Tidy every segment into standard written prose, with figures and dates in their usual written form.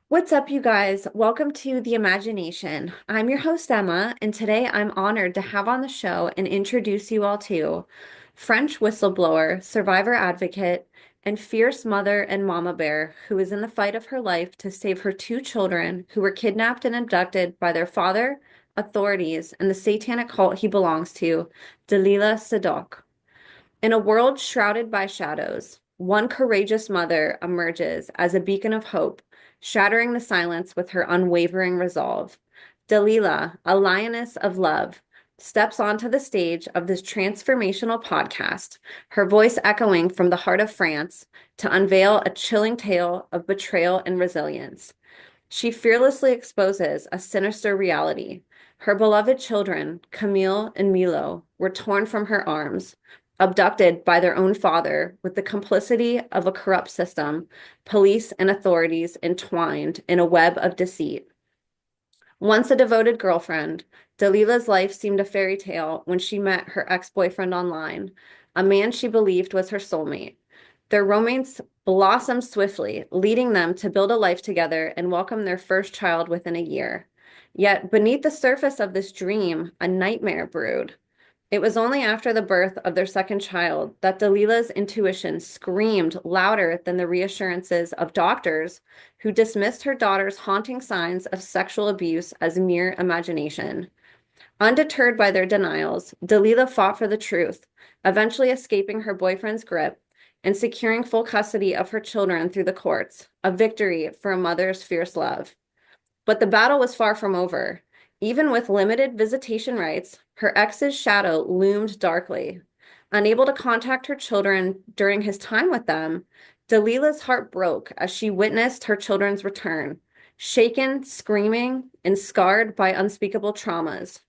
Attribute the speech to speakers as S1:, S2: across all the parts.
S1: What's up, you guys? Welcome to The Imagination. I'm your host, Emma, and today I'm honored to have on the show and introduce you all to French whistleblower, survivor advocate, and fierce mother and mama bear who is in the fight of her life to save her two children who were kidnapped and abducted by their father, authorities, and the satanic cult he belongs to, Dalila Sadock. In a world shrouded by shadows, one courageous mother emerges as a beacon of hope, shattering the silence with her unwavering resolve. Dalila, a lioness of love, steps onto the stage of this transformational podcast, her voice echoing from the heart of France to unveil a chilling tale of betrayal and resilience. She fearlessly exposes a sinister reality. Her beloved children, Camile and Milo, were torn from her arms, abducted by their own father with the complicity of a corrupt system, police and authorities entwined in a web of deceit. Once a devoted girlfriend, Dalila's life seemed a fairy tale when she met her ex-boyfriend online, a man she believed was her soulmate. Their romance blossomed swiftly, leading them to build a life together and welcome their first child within a year. Yet beneath the surface of this dream, a nightmare brewed. It was only after the birth of their second child that Dalila's intuition screamed louder than the reassurances of doctors who dismissed her daughter's haunting signs of sexual abuse as mere imagination. Undeterred by their denials, Dalila fought for the truth, eventually escaping her boyfriend's grip and securing full custody of her children through the courts, a victory for a mother's fierce love. But the battle was far from over. Even with limited visitation rights, her ex's shadow loomed darkly. Unable to contact her children during his time with them, Dalila's heart broke as she witnessed her children's return, shaken, screaming, and scarred by unspeakable traumas.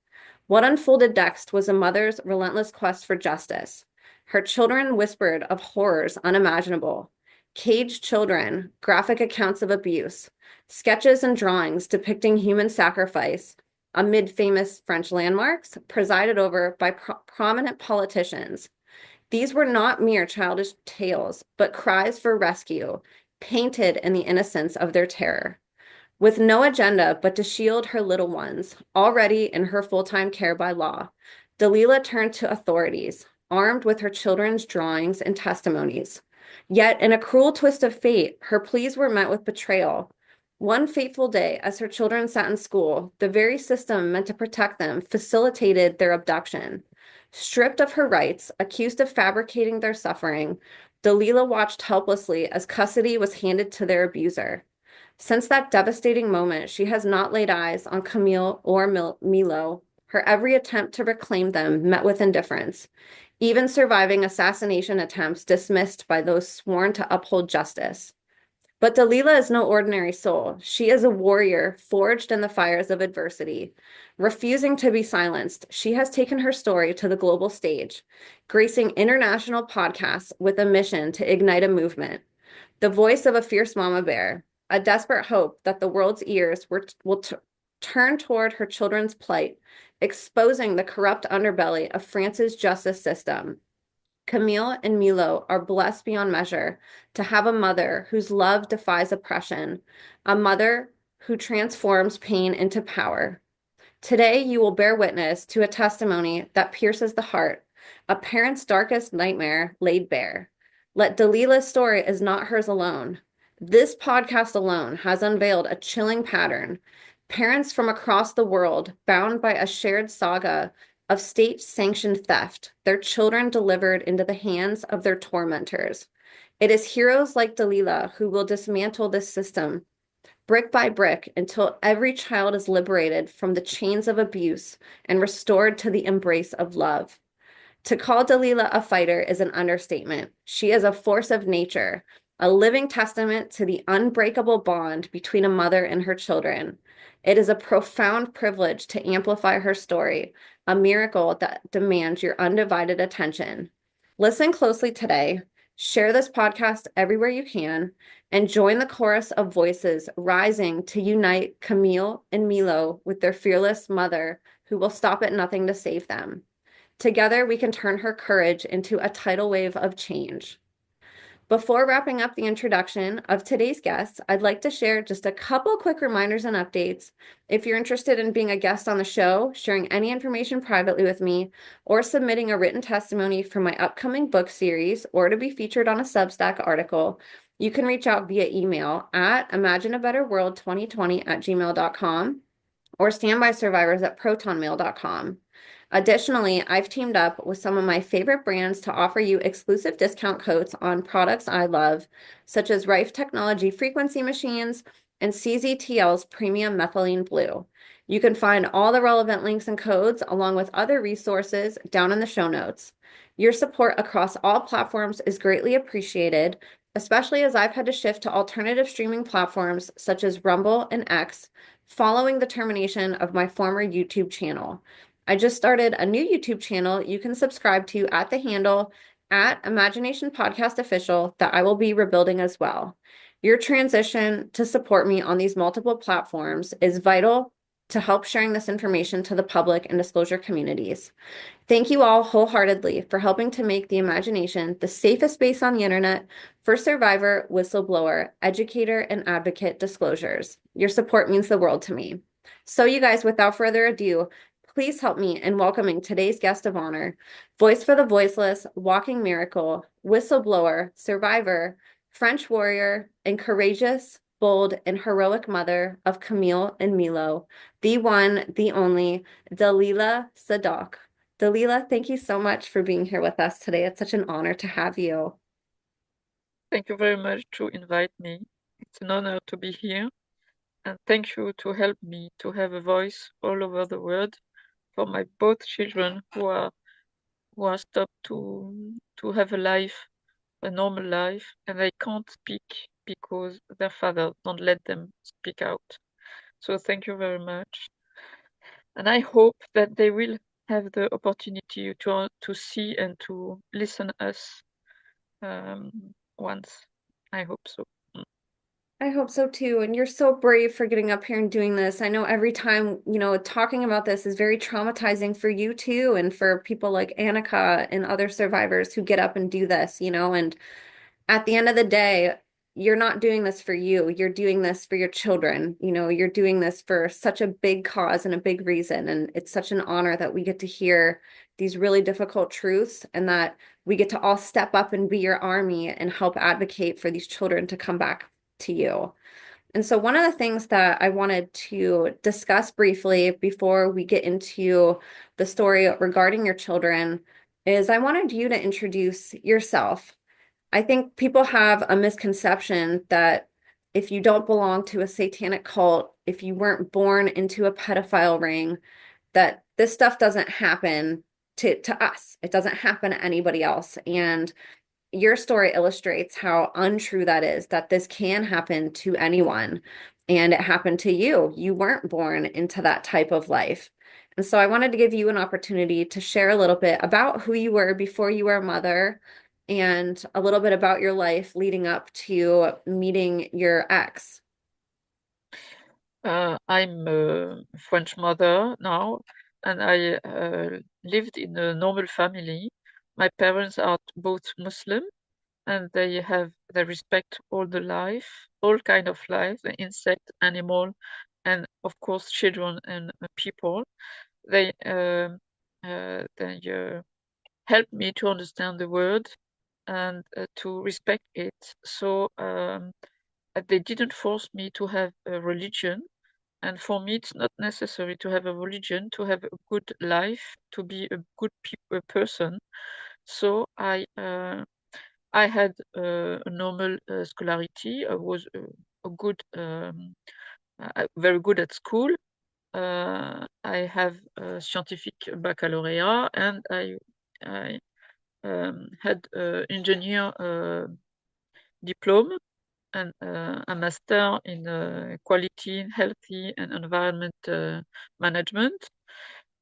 S1: What unfolded next was a mother's relentless quest for justice. Her children whispered of horrors unimaginable. Caged children, graphic accounts of abuse, sketches and drawings depicting human sacrifice amid famous French landmarks presided over by prominent politicians. These were not mere childish tales, but cries for rescue, painted in the innocence of their terror. With no agenda but to shield her little ones, already in her full-time care by law, Dalila turned to authorities, armed with her children's drawings and testimonies. Yet, in a cruel twist of fate, her pleas were met with betrayal. One fateful day, as her children sat in school, the very system meant to protect them facilitated their abduction. Stripped of her rights, accused of fabricating their suffering, Dalila watched helplessly as custody was handed to their abuser. Since that devastating moment, she has not laid eyes on Camille or Milo. Her every attempt to reclaim them met with indifference, even surviving assassination attempts dismissed by those sworn to uphold justice. But Dalila is no ordinary soul. She is a warrior forged in the fires of adversity. Refusing to be silenced, she has taken her story to the global stage, gracing international podcasts with a mission to ignite a movement. The voice of a fierce mama bear, a desperate hope that the world's ears will turn toward her children's plight, exposing the corrupt underbelly of France's justice system. Camille and Milo are blessed beyond measure to have a mother whose love defies oppression, a mother who transforms pain into power. Today, you will bear witness to a testimony that pierces the heart, a parent's darkest nightmare laid bare. Let Dalila's story is not hers alone. This podcast alone has unveiled a chilling pattern. Parents from across the world, bound by a shared saga of state-sanctioned theft, their children delivered into the hands of their tormentors. It is heroes like Dalila who will dismantle this system brick by brick until every child is liberated from the chains of abuse and restored to the embrace of love. To call Dalila a fighter is an understatement. She is a force of nature, a living testament to the unbreakable bond between a mother and her children. It is a profound privilege to amplify her story, a miracle that demands your undivided attention. Listen closely today, share this podcast everywhere you can, and join the chorus of voices rising to unite Camille and Milo with their fearless mother who will stop at nothing to save them. Together, we can turn her courage into a tidal wave of change. Before wrapping up the introduction of today's guests, I'd like to share just a couple quick reminders and updates. If you're interested in being a guest on the show, sharing any information privately with me, or submitting a written testimony for my upcoming book series, or to be featured on a Substack article, you can reach out via email at imagineabetterworld2020@gmail.com or standbysurvivors@protonmail.com. Additionally, I've teamed up with some of my favorite brands to offer you exclusive discount codes on products I love, such as Rife Technology frequency machines and CZTL's premium methylene blue. You can find all the relevant links and codes along with other resources down in the show notes. Your support across all platforms is greatly appreciated, especially as I've had to shift to alternative streaming platforms such as Rumble and X following the termination of my former YouTube channel. I just started a new YouTube channel you can subscribe to at the handle at Imagination Podcast Official that I will be rebuilding as well. Your transition to support me on these multiple platforms is vital to help sharing this information to the public and disclosure communities. Thank you all wholeheartedly for helping to make the imagination the safest space on the internet for survivor, whistleblower, educator, and advocate disclosures. Your support means the world to me. So you guys, without further ado, please help me in welcoming today's guest of honor, voice for the voiceless, walking miracle, whistleblower, survivor, French warrior, and courageous, bold, and heroic mother of Camile and Milo, the one, the only, Dalila Sadock. Dalila, thank you so much for being here with us today. It's such an honor to have you.
S2: Thank you very much to invite me. It's an honor to be here. And thank you to help me to have a voice all over the world for my both children who are stopped to have a life, a normal life, and they can't speak because their father don't let them speak out. So thank you very much. And I hope that they will have the opportunity to see and to listen us once. I hope so.
S1: I hope so too. And you're so brave for getting up here and doing this. I know every time, talking about this is very traumatizing for you too, and for people like Annika and other survivors who get up and do this, and at the end of the day, you're not doing this for you. You're doing this for your children. You're doing this for such a big cause and a big reason. And it's such an honor that we get to hear these really difficult truths and that we get to all step up and be your army and help advocate for these children to come back to you. And so one of the things that I wanted to discuss briefly before we get into the story regarding your children is I wanted you to introduce yourself. I think people have a misconception that if you don't belong to a satanic cult, if you weren't born into a pedophile ring, that this stuff doesn't happen to us. It doesn't happen to anybody else. And your story illustrates how untrue that is, that this can happen to anyone. And it happened to you. You weren't born into that type of life. And so I wanted to give you an opportunity to share a little bit about who you were before you were a mother and a little bit about your life leading up to meeting your ex.
S2: I'm a French mother now, and I lived in a normal family. My parents are both Muslim, and they respect all the life, all kind of life, the insect, animal, and of course children and people. They help me to understand the world and to respect it. So they didn't force me to have a religion. And for me, it's not necessary to have a religion to have a good life, to be a good person. So I had a normal scholarity. I was a good, very good at school. I have a scientific baccalaureate, and I had engineer diploma and a master in quality, healthy, and environment management.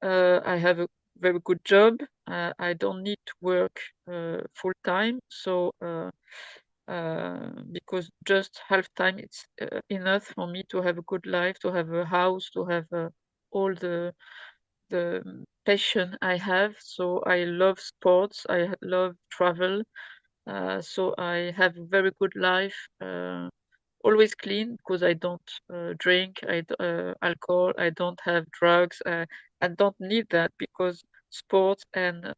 S2: I have a very good job. I don't need to work full time, so because just half time it's enough for me to have a good life, to have a house, to have all the passion I have. So I love sports. I love travel. So I have a very good life, always clean because I don't drink alcohol. I don't have drugs. I don't need that because sports and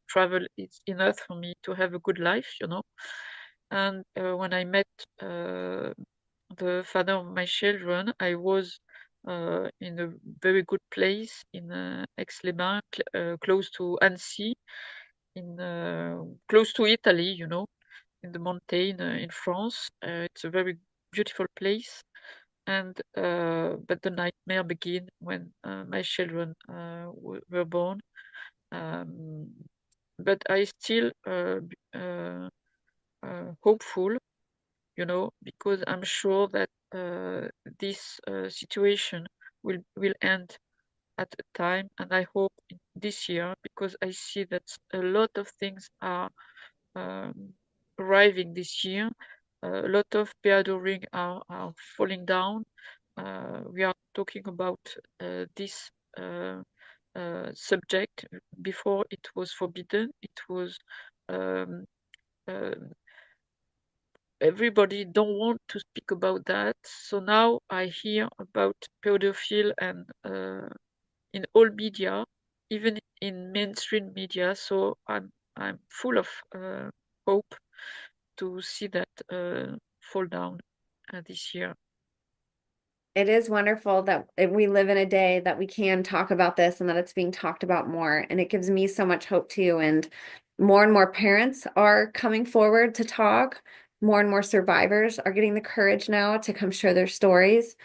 S2: travel is enough for me to have a good life. And when I met the father of my children, I was in a very good place in Aix-les-Bains, close to Annecy, in close to Italy, in the mountain in France. It's a very beautiful place. And but the nightmare began when my children were born. Um, but I still hopeful, because I'm sure that this situation will end at a time, and I hope this year because I see that a lot of things are um, arriving this year. A lot of bearing are falling down. We are talking about this subject. Before it was forbidden. It was um, uh, everybody don't want to speak about that. So now I hear about pedophile and in all media, even in mainstream media. So I'm full of hope to see that fall down this year.
S1: It is wonderful that we live in a day that we can talk about this and that it's being talked about more. And it gives me so much hope too. And more parents are coming forward to talk. More and more survivors are getting the courage now to come share their stories.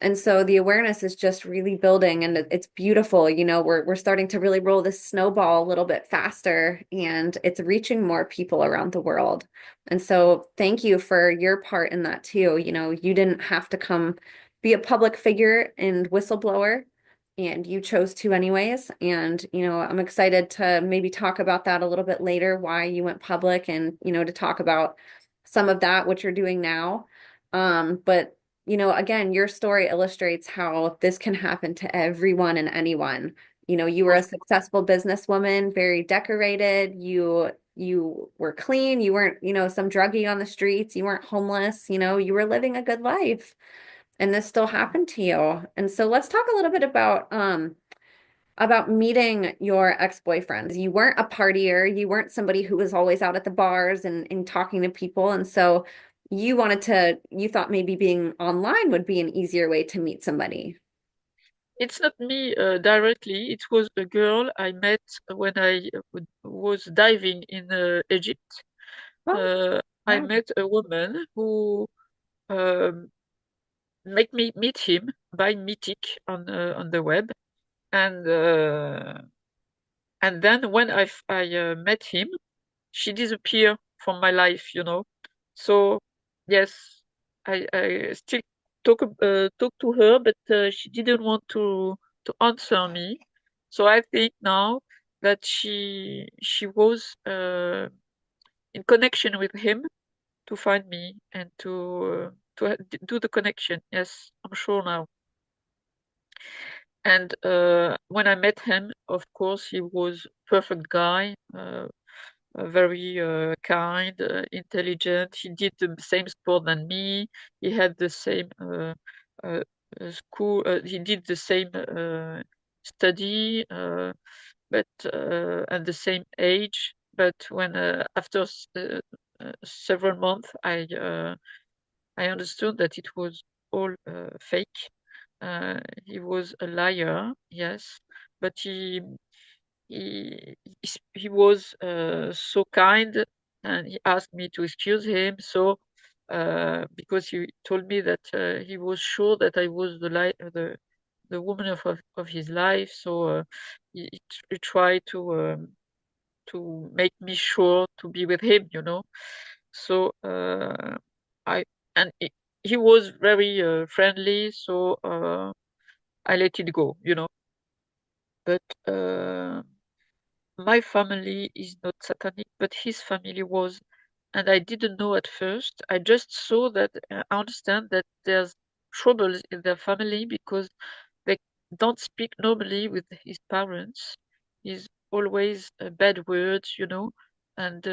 S1: And so the awareness is just really building and it's beautiful. We're starting to really roll this snowball a little bit faster and it's reaching more people around the world. And so thank you for your part in that too. You didn't have to come be a public figure and whistleblower and you chose to anyways. And, I'm excited to maybe talk about that a little bit later, why you went public and, to talk about some of that, what you're doing now. But again, your story illustrates how this can happen to everyone and anyone. You were a
S2: Of
S1: successful businesswoman, very decorated. You were clean. You weren't, some druggie on the streets. You weren't homeless. You were living a good life, and this still happened to you. And so let's talk a little bit about meeting your ex-boyfriend. You weren't a partier. You weren't somebody who was always out at the bars and talking to people. And so you thought maybe being online would be an easier way to meet somebody.
S2: It's not me directly. It was a girl I met when I was diving in Egypt.
S1: Oh,
S2: Uh, I
S1: wow.
S2: met a woman who um, make me meet him by Mythic on the web, and then when I met him, she disappeared from my life. So yes, I still talk to her, but she didn't want to answer me. So I think now that she was in connection with him to find me and to do the connection. Yes, I'm sure now. And when I met him, of course, he was perfect guy. Very kind, intelligent. He did the same sport than me. He had the same uh, school. He did the same study, but at the same age. But when after several months, I understood that it was all fake. He was a liar, yes, but he he was so kind and he asked me to excuse him. So because he told me that he was sure that I was the woman of his life. So he tried to make me sure to be with him. So I and he was very friendly. So I let it go. But my family is not Satanic, but his family was, and I didn't know at first. I just saw that I understand that there's troubles in their family because they don't speak normally with his parents. He's always bad words, and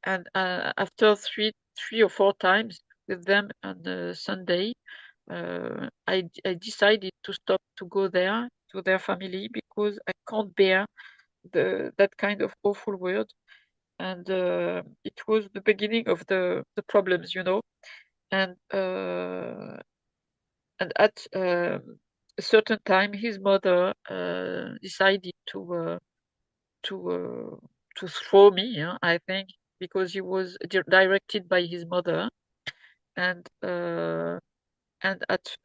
S2: and after three or four times with them on Sunday, I decided to stop to go there to their family because I can't bear that kind of awful word. And it was the beginning of the problems, you know. And at a certain time, his mother decided to to throw me, yeah, I think, because he was directed by his mother, and at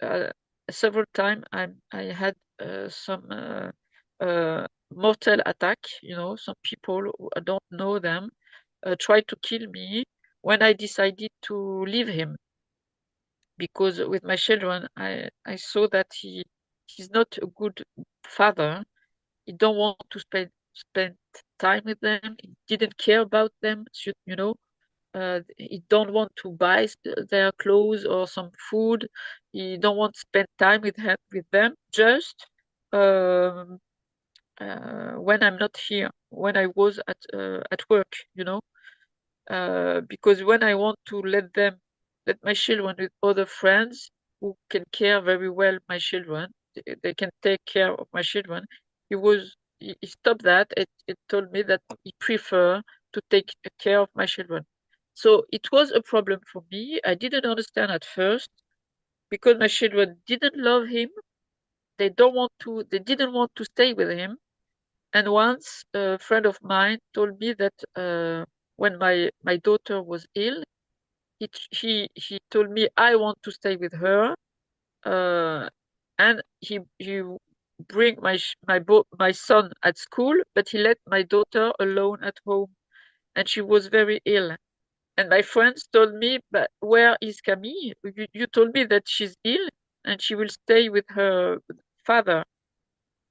S2: several times I had some mortal attack. You know, some people who I don't know them tried to kill me when I decided to leave him because with my children I saw that he's not a good father. He don't want to spend time with them. He didn't care about them. You know, he don't want to buy their clothes or some food. He don't want to spend time with them. Just um, when I'm not here, when I was at work, you know. Because when I want to let my children with other friends who can care very well my children, they can take care of my children. He stopped that. It told me that he prefer to take care of my children. So it was a problem for me. I didn't understand at first because my children didn't love him. They didn't want to stay with him. And once a friend of mine told me that when my daughter was ill, he told me I want to stay with her, uh, and he bring my son at school, but he let my daughter alone at home, and she was very ill. And my friends told me, but where is Camille? You told me that she's ill and she will stay with her father.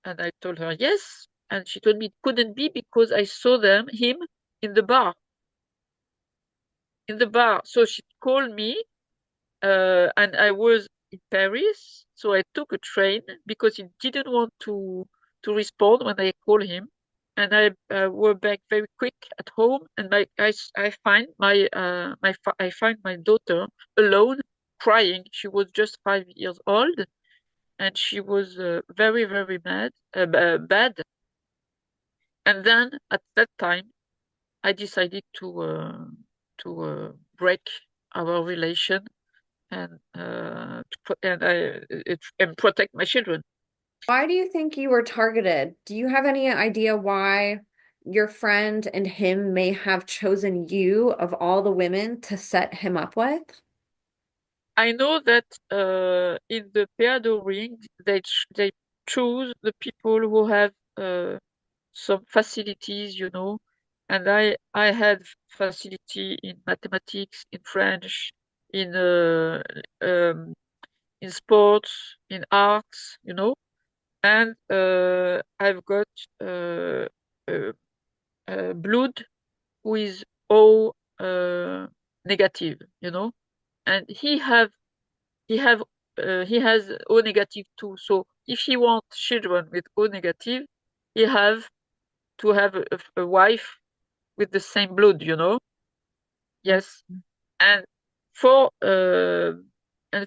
S2: And I told her yes, and she told me it couldn't be because I saw him in the bar, in the bar. So she called me and I was in Paris, so I took a train because he didn't want to respond when I called him, and I were back very quick at home, and I find I find my daughter alone crying. She was just 5 years old, and she was very mad, bad. And then at that time, I decided to break our relation and protect my children.
S1: Why do you think you were targeted? Do you have any idea why your friend and him may have chosen you of all the women to set him up with?
S2: I know that in the Peado ring they choose the people who have some facilities, you know, and I had facility in mathematics, in French, in uh, um, in sports, in arts, you know, and I've got uh, blood who is O negative, you know, and he has O negative too. So if he wants children with O negative, he have to have a wife with the same blood, you know. Yes, and for uh,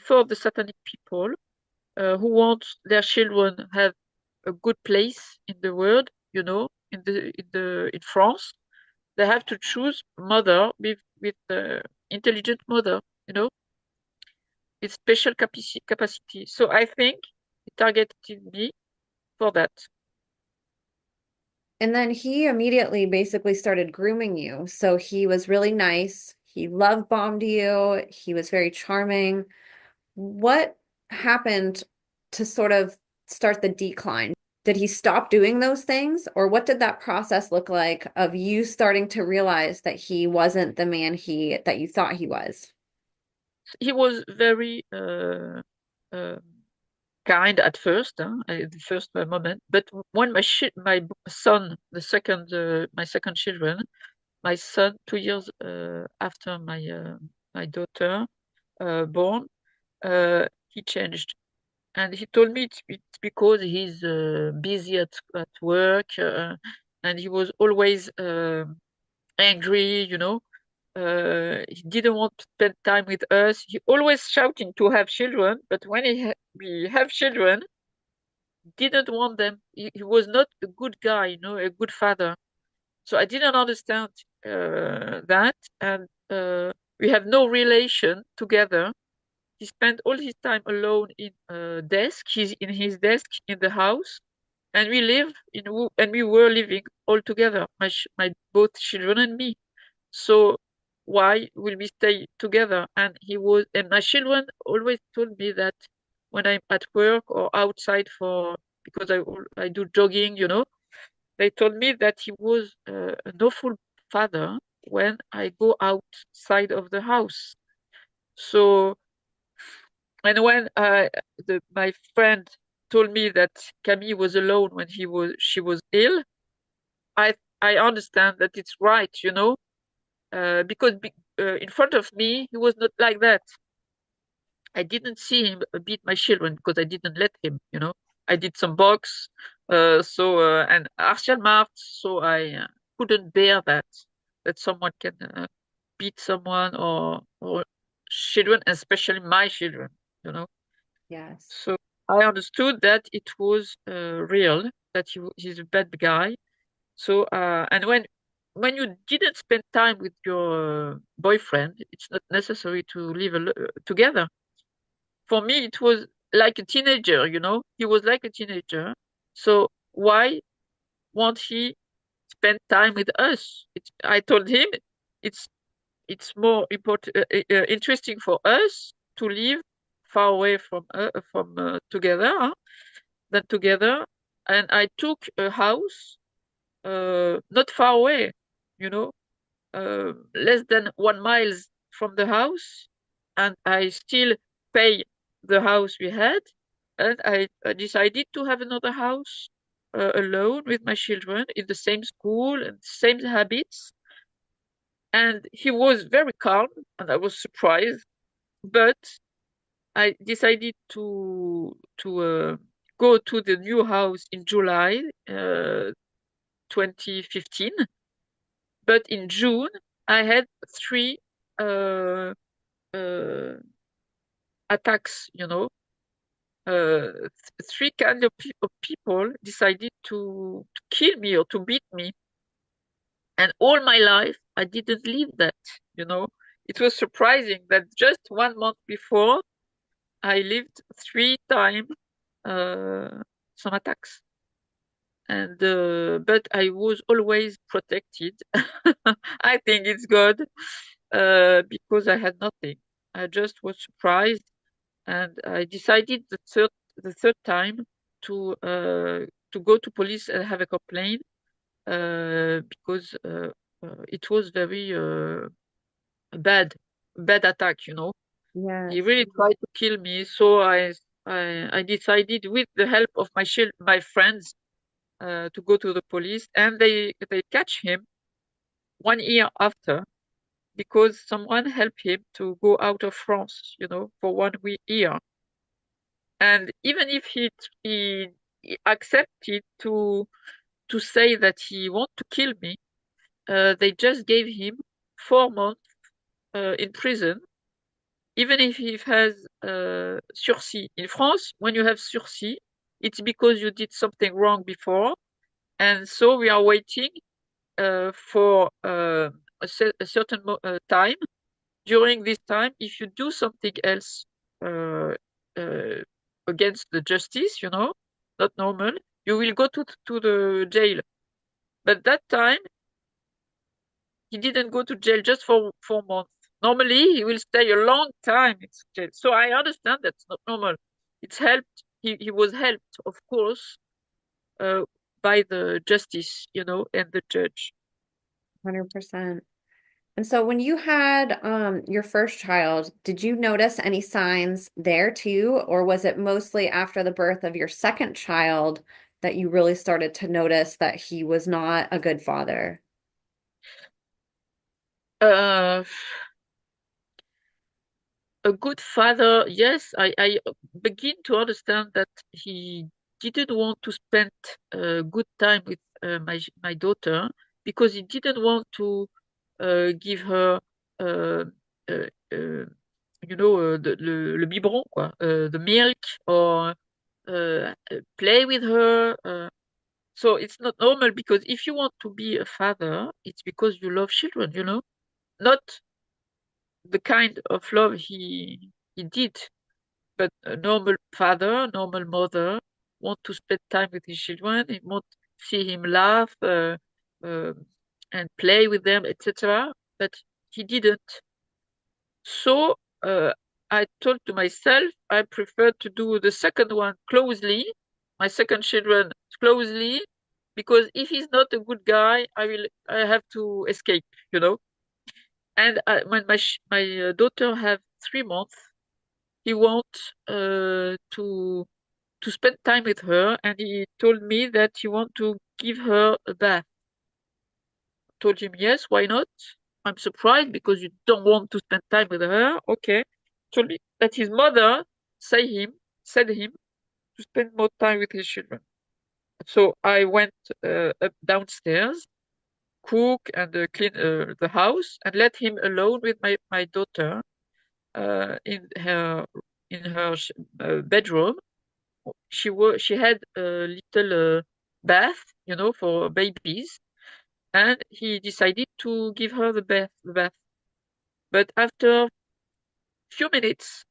S2: for the Satanic people who want their children have a good place in the world, you know, in France, they have to choose mother with intelligent mother, you know, with special capacity. So I think he targeted me for that.
S1: And then he immediately basically started grooming you. So he was really nice. He love bombed you. He was very charming. What happened to sort of start the decline? Did he stop doing those things, or what did that process look like of you starting to realize that he wasn't the man he that you thought he was?
S2: He was very uh, kind at first, huh, at the first moment. But when my son, my second children, my son, 2 years after my daughter born, he changed, and he told me it's because he's busy at work, and he was always angry, you know. He didn't want to spend time with us. He always shouting to have children, but when we have children, didn't want them. He was not a good guy, a good father. So I didn't understand that, and we have no relation together. He spent all his time alone in a desk. He's in his desk in the house, and we were living all together, my both children and me. So why will we stay together? And my children always told me that when I'm at work or outside because I do jogging, they told me that he was an awful father when I go outside of the house. So, and when my friend told me that Camille was alone when she was ill, I I understand that it's right, because in front of me he was not like that. I didn't see him beat my children because I didn't let him. I did some box, and Martial so I couldn't bear that someone can beat someone or children, especially my children.
S1: Yes.
S2: So I understood that it was real, that he's a bad guy. So and when you didn't spend time with your boyfriend, it's not necessary to live together. For me, it was like a teenager. He was like a teenager. So why won't he spend time with us? I told him it's it's more important, interesting for us to live far away from together than together. And I took a house not far away, you know, less than 1 mile from the house, and I still pay the house we had, and I decided to have another house alone with my children in the same school and same habits. And he was very calm, and I was surprised. But I decided to go to the new house in July 2015. But in June, I had three uh, uh, attacks. Three kind of people decided to kill me or to beat me. And all my life, I didn't live that. You know, it was surprising that just 1 month before, I lived 3 times some attacks. And but I was always protected. I think it's good because I had nothing. I just was surprised, and I decided the third time to uh, to go to police and have a complaint because it was very bad attack. He
S1: Yes.
S2: really tried to kill me. So I decided with the help of my friends to go to the police, and they catch him 1 year after because someone helped him to go out of France, for 1 year. And even if he accepted to say that he want to kill me, they just gave him 4 months in prison, even if he has sursis. In France, when you have sursis, it's because you did something wrong before, and so we are waiting for a certain time. During this time, if you do something else uh, uh, against the justice, not normal, you will go to the jail. But that time, he didn't go to jail just for 4 months. Normally, he will stay a long time in jail. So I understand that's not normal. It's helped. He was helped, of course, uh, by the justice, and the judge.
S1: 100%. And so when you had your first child, did you notice any signs there too, or was it mostly after the birth of your second child that you really started to notice that he was not a good father?
S2: Uh, a good father, yes, I begin to understand that he didn't want to spend good time with my daughter because he didn't want to give her uh, uh, le biberon, quoi, the milk, or play with her. So it's not normal, because if you want to be a father, it's because you love children, not the kind of love he did, but a normal father, normal mother want to spend time with his children. He want to see him laugh, uh, and play with them, etc. But he didn't. So I told to myself I prefer to do the second one closely, my second children closely, because if he's not a good guy, I have to escape, you know. And when my daughter have 3 months, he want to spend time with her, and he told me that he want to give her a bath. Told him yes, why not? I'm surprised because you don't want to spend time with her. Okay. Told me that his mother said him to spend more time with his children. So I went up downstairs, cook and clean the house, and let him alone with my daughter uh, in her in her bedroom. She had a little bath, for babies, and he decided to give her the bath. But after few minutes,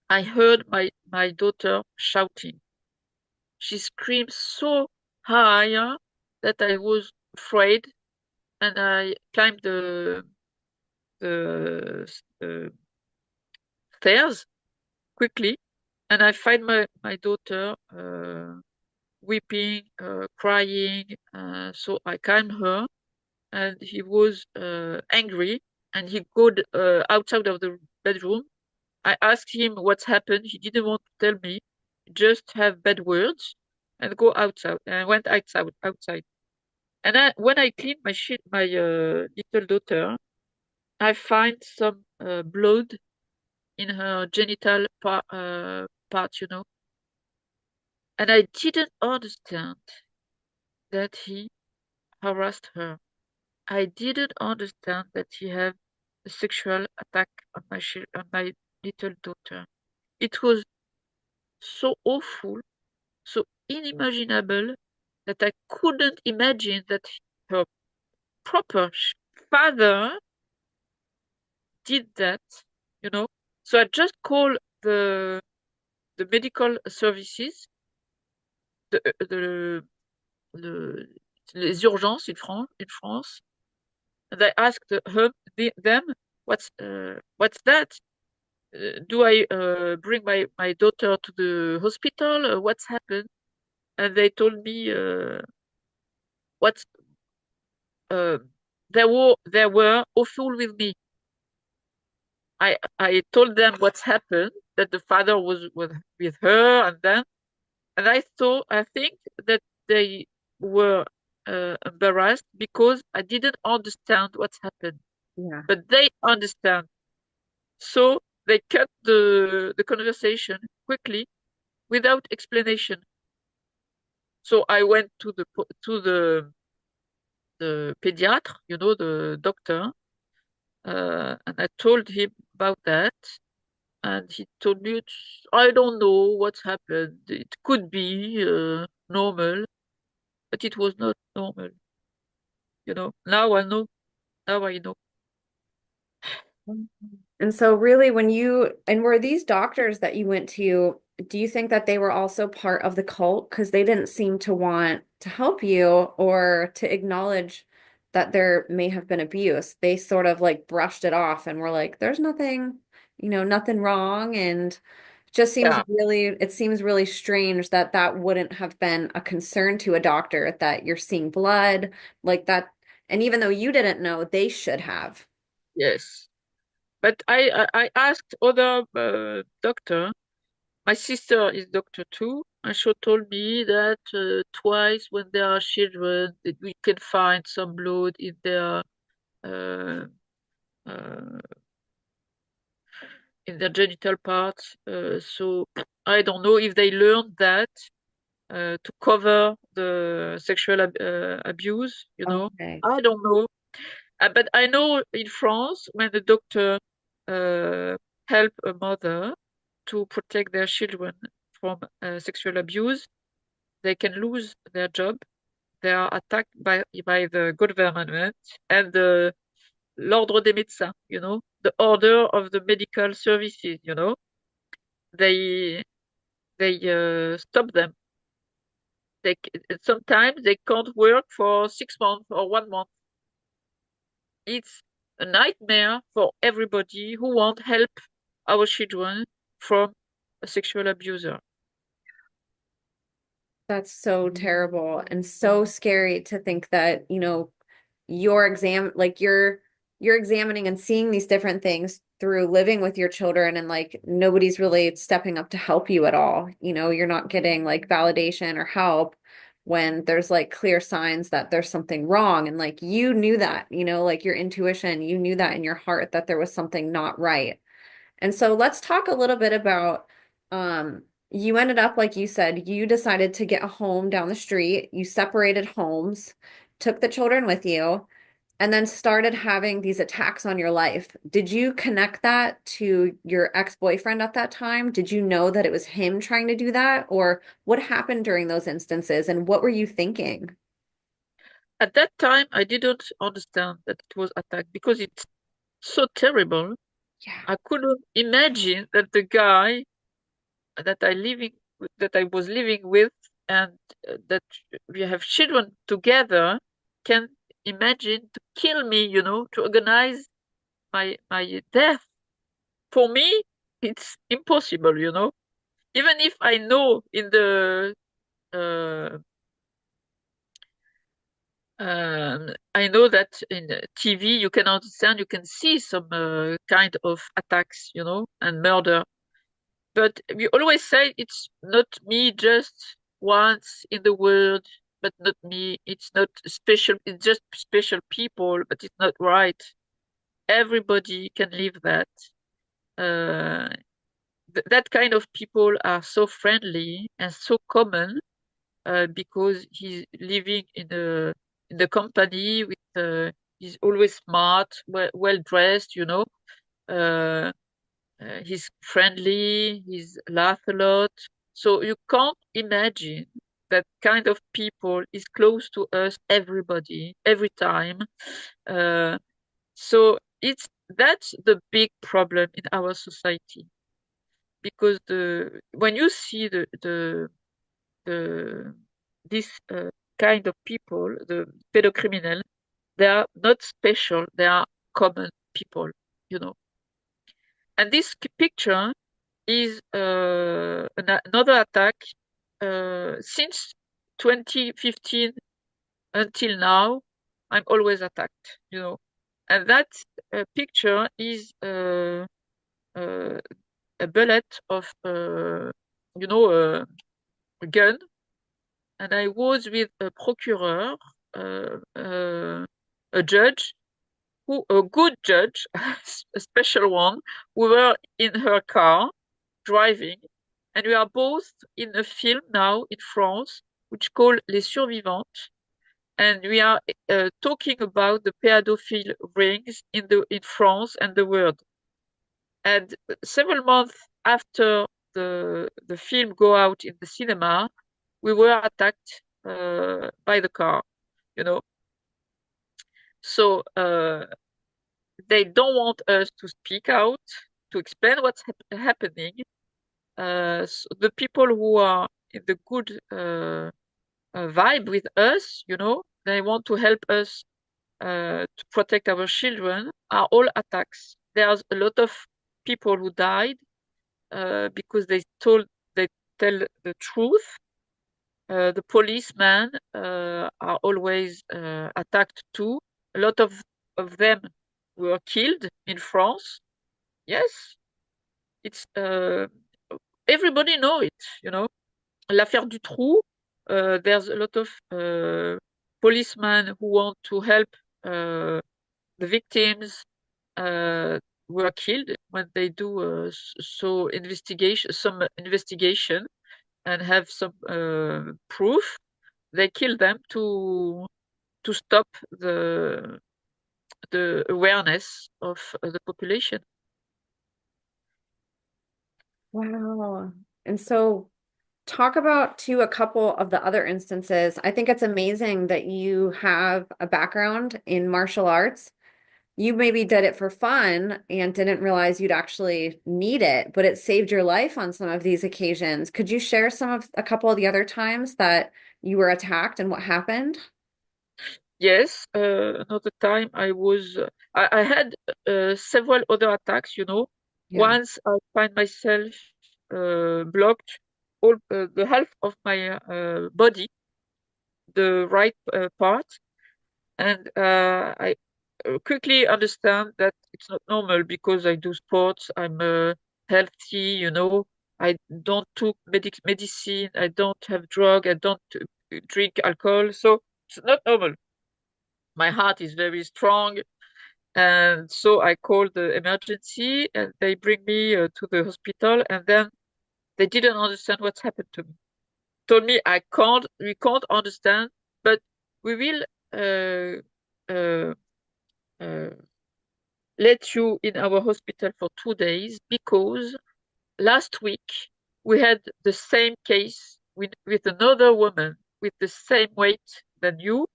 S2: I heard my daughter shouting. She screamed so high that I was afraid, and I climbed the stairs quickly, and I find my daughter weeping, crying. So I calmed her, and he was angry, and he go outside of the bedroom. I asked him what's happened. He didn't want to tell me, just have bad words and go outside. And I went outside. And when I cleaned my little daughter, I find some blood in her genital part. And I didn't understand that he harassed her. I didn't understand that he had a sexual attack on my little daughter. It was so awful, so unimaginable, that I couldn't imagine that her proper father did that, you know. So I just called the medical services, the, the les urgences in France, and I asked them, what's that? Do I bring my daughter to the hospital? What's happened? And they told me what's uh, they were awful with me. I told them what's happened, that the father was with her, and I think that they were embarrassed because I didn't understand what's happened,
S1: Yeah.
S2: but they understand. So they cut the conversation quickly without explanation. So I went to the pediatre, the doctor, and I told him about that, and he told me, I don't know what's happened. It could be normal, but it was not normal. Now I know. Now I know.
S1: And so really and were these doctors that you went to, do you think that they were also part of the cult? Because they didn't seem to want to help you or to acknowledge that there may have been abuse. They sort of like brushed it off and were like, there's nothing, nothing wrong. And
S2: Yeah.
S1: it seems really strange that that wouldn't have been a concern to a doctor, that you're seeing blood like that. And even though you didn't know, they should have.
S2: Yes. But I asked other doctor. My sister is doctor too, and she told me that twice when there are children, that we can find some blood uh, uh, in their genital parts. So I don't know if they learned that to cover the sexual abuse.
S1: Okay.
S2: I don't know. But I know in France, when the doctor uh, help a mother to protect their children from sexual abuse, they can lose their job. They are attacked by the government and the l'ordre des médecins, the order of the medical services, they stop them. Sometimes they can't work for 6 months or 1 month. It's a nightmare for everybody who want help our children from a sexual abuser.
S1: That's so terrible and so scary to think that, you're examining and seeing these different things through living with your children and like nobody's really stepping up to help you at all. You're not getting like validation or help when there's like clear signs that there's something wrong. And like you knew that, like your intuition, you knew that in your heart that there was something not right. And so let's talk a little bit about you ended up, like you said, you decided to get a home down the street. You separated homes, took the children with you, and then started having these attacks on your life. Did you connect that to your ex-boyfriend at that time? Did you know that it was him trying to do that? Or what happened during those instances and what were you thinking?
S2: At that time, I didn't understand that it was attack because it's so terrible.
S1: Yeah.
S2: I couldn't imagine that the guy that that I was living with and that we have children together can imagine to kill me, to organize my death. For me, it's impossible, Even if I know in the uh, I know that in TV you can understand, you can see some kind of attacks, and murder. But we always say it's not me just once in the world, but not me. It's not special. It's just special people, but it's not right. Everybody can live that. Uh, that kind of people are so friendly and so common because he's living in the company with he's always smart, well dressed, Uh, he's friendly, he's laugh a lot. So you can't imagine that kind of people is close to us, everybody, every time. Uh, so that's the big problem in our society because the when you see the this kind of people, the pedocriminal, they are not special, they are common people, you know. And this picture is another attack since 2015 until now. I'm always attacked, And that picture is uh, a bullet of, a gun. And I was with a procureur, a judge, a good judge, a special one. We were in her car driving, and we are both in a film now in France, which called Les Survivantes, and we are talking about the pedophile rings in France and the world. And several months after the film go out in the cinema, we were attacked by the car, you know. So they don't want us to speak out, to explain what's happening. So the people who are in the good vibe with us, they want to help us to protect our children, are all attacks. There's a lot of people who died because they tell the truth. The policemen are always attacked too. A lot of them were killed in France. Yes, it's everybody know it, L'affaire du trou, there's a lot of policemen who want to help the victims were killed when they do some investigation and have some proof. They kill them to stop the awareness of the population.
S1: Wow. And so talk about too a couple of the other instances. I think it's amazing that you have a background in martial arts. You maybe did it for fun and didn't realize you'd actually need it, but it saved your life on some of these occasions. Could you share some of a couple of the other times that you were attacked and what happened?
S2: Yes, another time I had several other attacks, you know.
S1: Yeah.
S2: Once I find myself blocked the half of my body, the right part, and I quickly understand that it's not normal because I do sports, I'm healthy, you know. I don't take medicine, I don't have drug, I don't drink alcohol, so it's not normal. My heart is very strong. And so I called the emergency and they bring me to the hospital. And then they didn't understand what's happened to me. Told me we can't understand, but we will uh, uh, uh, let you in our hospital for 2 days because last week we had the same case with another woman with the same weight than you,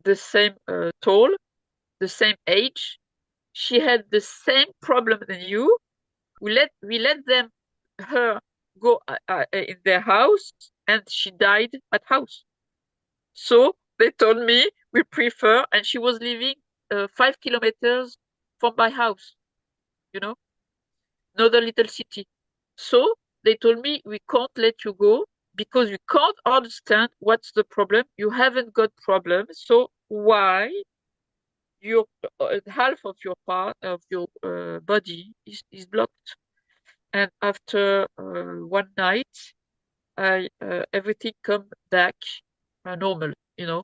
S2: the same tall, the same age. She had the same problem than you. We let them her go in their house, and she died at house. So they told me we prefer, and she was living 5 kilometers from my house. You know, another little city. So they told me we can't let you go because we can't understand what's the problem. You haven't got problems, so why your half of your part of your body is blocked? And after one night, I everything come back normal, you know,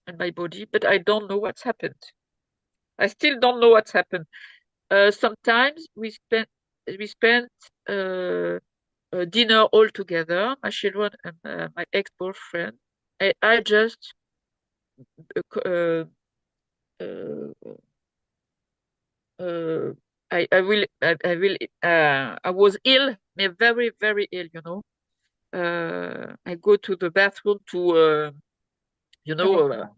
S2: in my body. But I don't know what's happened. I still don't know what's happened. Sometimes we spent uh, dinner all together, my children and my ex-boyfriend. I just uh, uh, uh, I was ill, me very very ill, you know. I go to the bathroom to you
S1: Oh,
S2: know,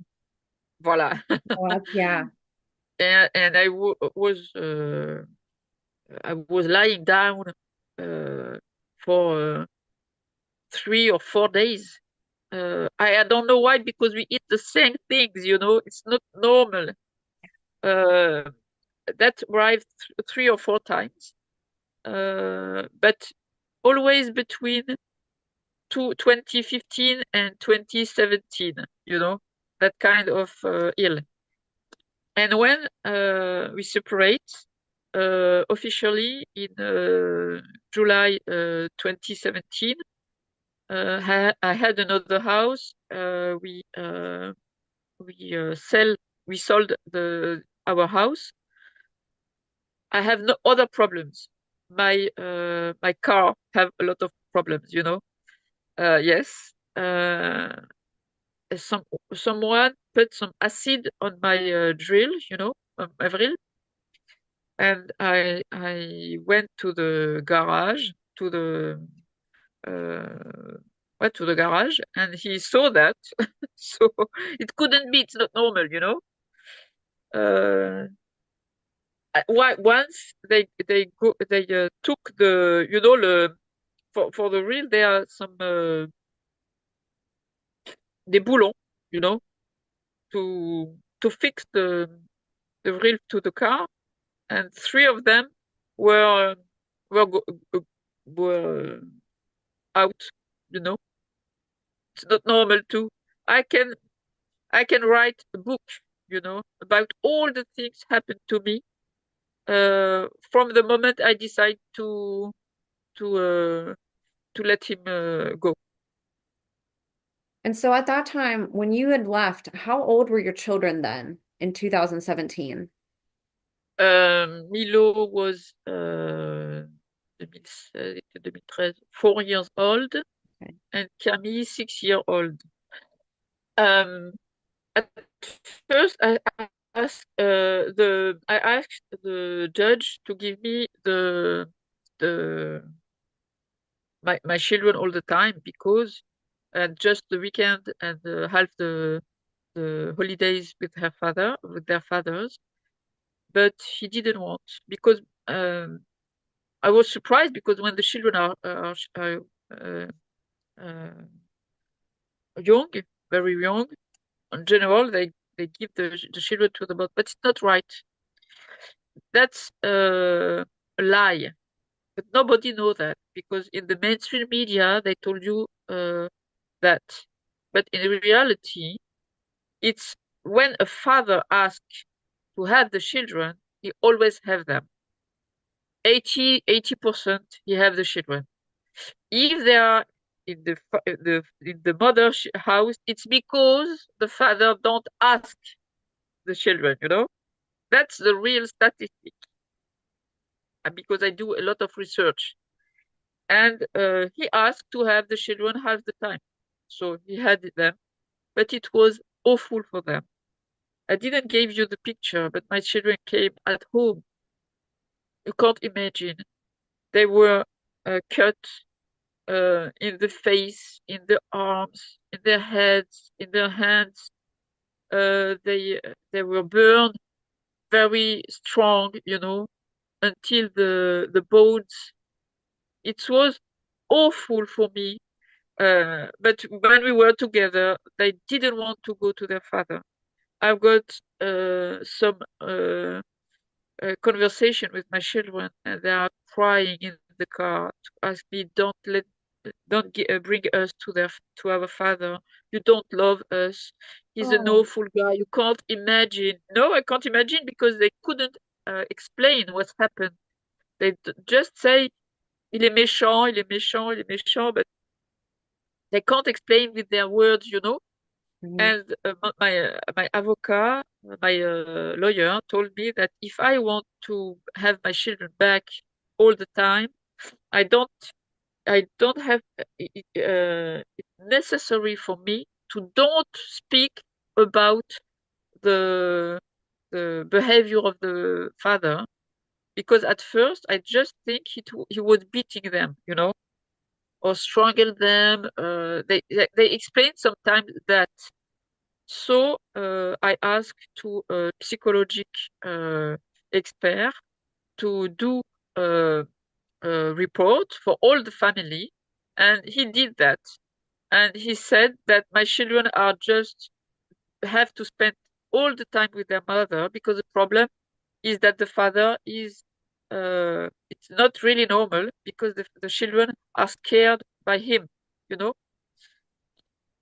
S2: voila.
S1: well, yeah.
S2: And I was lying down for 3 or 4 days. I don't know why, because we eat the same things, you know, it's not normal. Uh, that arrived 3 or 4 times, but always between 2015 and 2017, you know, that kind of ill. And when we separate officially in July 2017, I had another house. We we sold the our house. I have no other problems. My car have a lot of problems, you know. Yes. Some someone put some acid on my drill, you know, on my drill, and I went to the garage, to the to the garage, and he saw that. So it couldn't be. It's not normal, you know. Uh, Once they took the, you know, for the real there are some des boulons, you know, to fix the real to the car, and three of them were were go, were out, you know. It's not normal too. I can I can write a book, you know, about all the things happened to me from the moment I decide to uh, to let him go.
S1: And so at that time, when you had left, how old were your children then in 2017?
S2: Milo was 2016, 2013, 4 years old,
S1: Okay.
S2: and Camille 6 year old. Um, at first, I I asked the judge to give me the my children all the time because just the weekend and half the holidays with her father with their fathers, but he didn't want because I was surprised because when the children are uh, uh, young, very young, in general they give the children to the mother, but it's not right. That's a lie. But nobody know that because in the mainstream media they told you that. But in reality, it's when a father asks to have the children, he always have them. 80% he have the children. If they are in the mother's house, it's because the father don't ask the children, you know? That's the real statistic. And because I do a lot of research. And he asked to have the children half the time. So he had them, but it was awful for them. I didn't give you the picture, but my children came at home. You can't imagine. They were cut in the face, in the arms, in their heads, in their hands. They were burned very strong, you know, until the bones. It was awful for me. But when we were together, they didn't want to go to their father. I've got some conversation with my children, and they are crying in the car to ask me, bring us to our father. You don't love us. He's an
S1: Oh,
S2: awful guy. You can't imagine. No, I can't imagine because they couldn't explain what's happened. Just say, il est méchant, il est méchant, il est méchant, but they can't explain with their words, you know.
S1: mhm.
S2: And my advocate, my lawyer, told me that if I want to have my children back all the time, I don't I don't have it's necessary for me to don't speak about the the behavior of the father because at first I just think he was beating them, you know, or strangle them. They explain sometimes that. So I asked to a psychologic uh, expert to do a, a report for all the family, and he did that. And he said that my children are just have to spend all the time with their mother because the problem is that the father is it's not really normal because the children are scared by him, you know.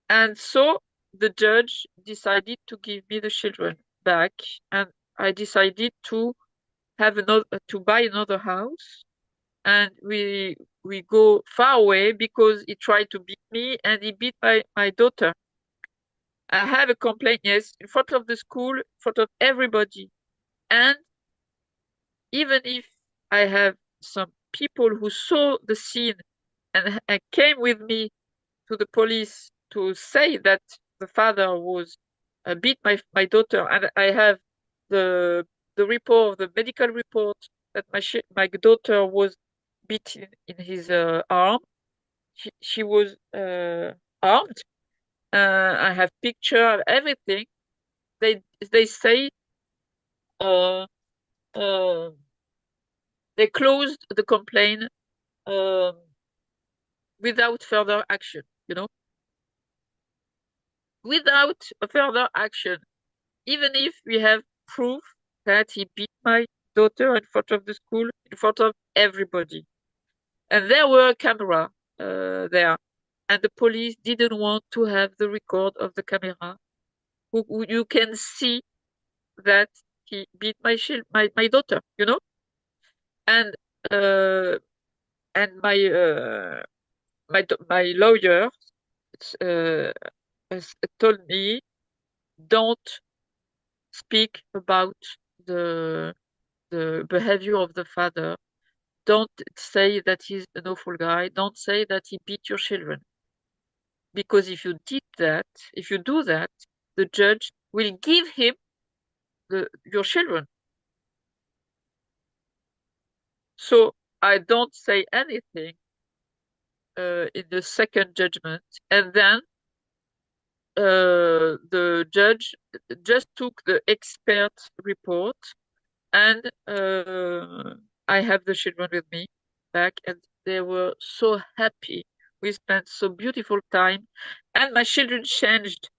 S2: And so the judge decided to give me the children back, and I decided to have another to buy another house, and we go far away because he tried to beat me and he beat my daughter. I have a complaint, yes, in front of the school, in front of everybody. And even if I have some people who saw the scene and came with me to the police to say that the father was beat my daughter, and I have the report, the medical report that my daughter was beaten in his arm. She was armed. I have picture of everything. They they say uh, uh, they closed the complaint um, without further action. You know, without a further action. Even if we have proof that he beat my daughter in front of the school, in front of everybody. And there were a camera there. And the police didn't want to have the record of the camera. You can see that he beat my daughter, you know? And uh, and my lawyer uh, told me don't speak about the the behavior of the father. Don't say that he's an awful guy. Don't say that he beat your children. Because if you do that, the judge will give him your children. So I don't say anything in the second judgment, and then the judge just took the expert report, and I have the children with me back, and they were so happy. We spent so beautiful time, and my children changed.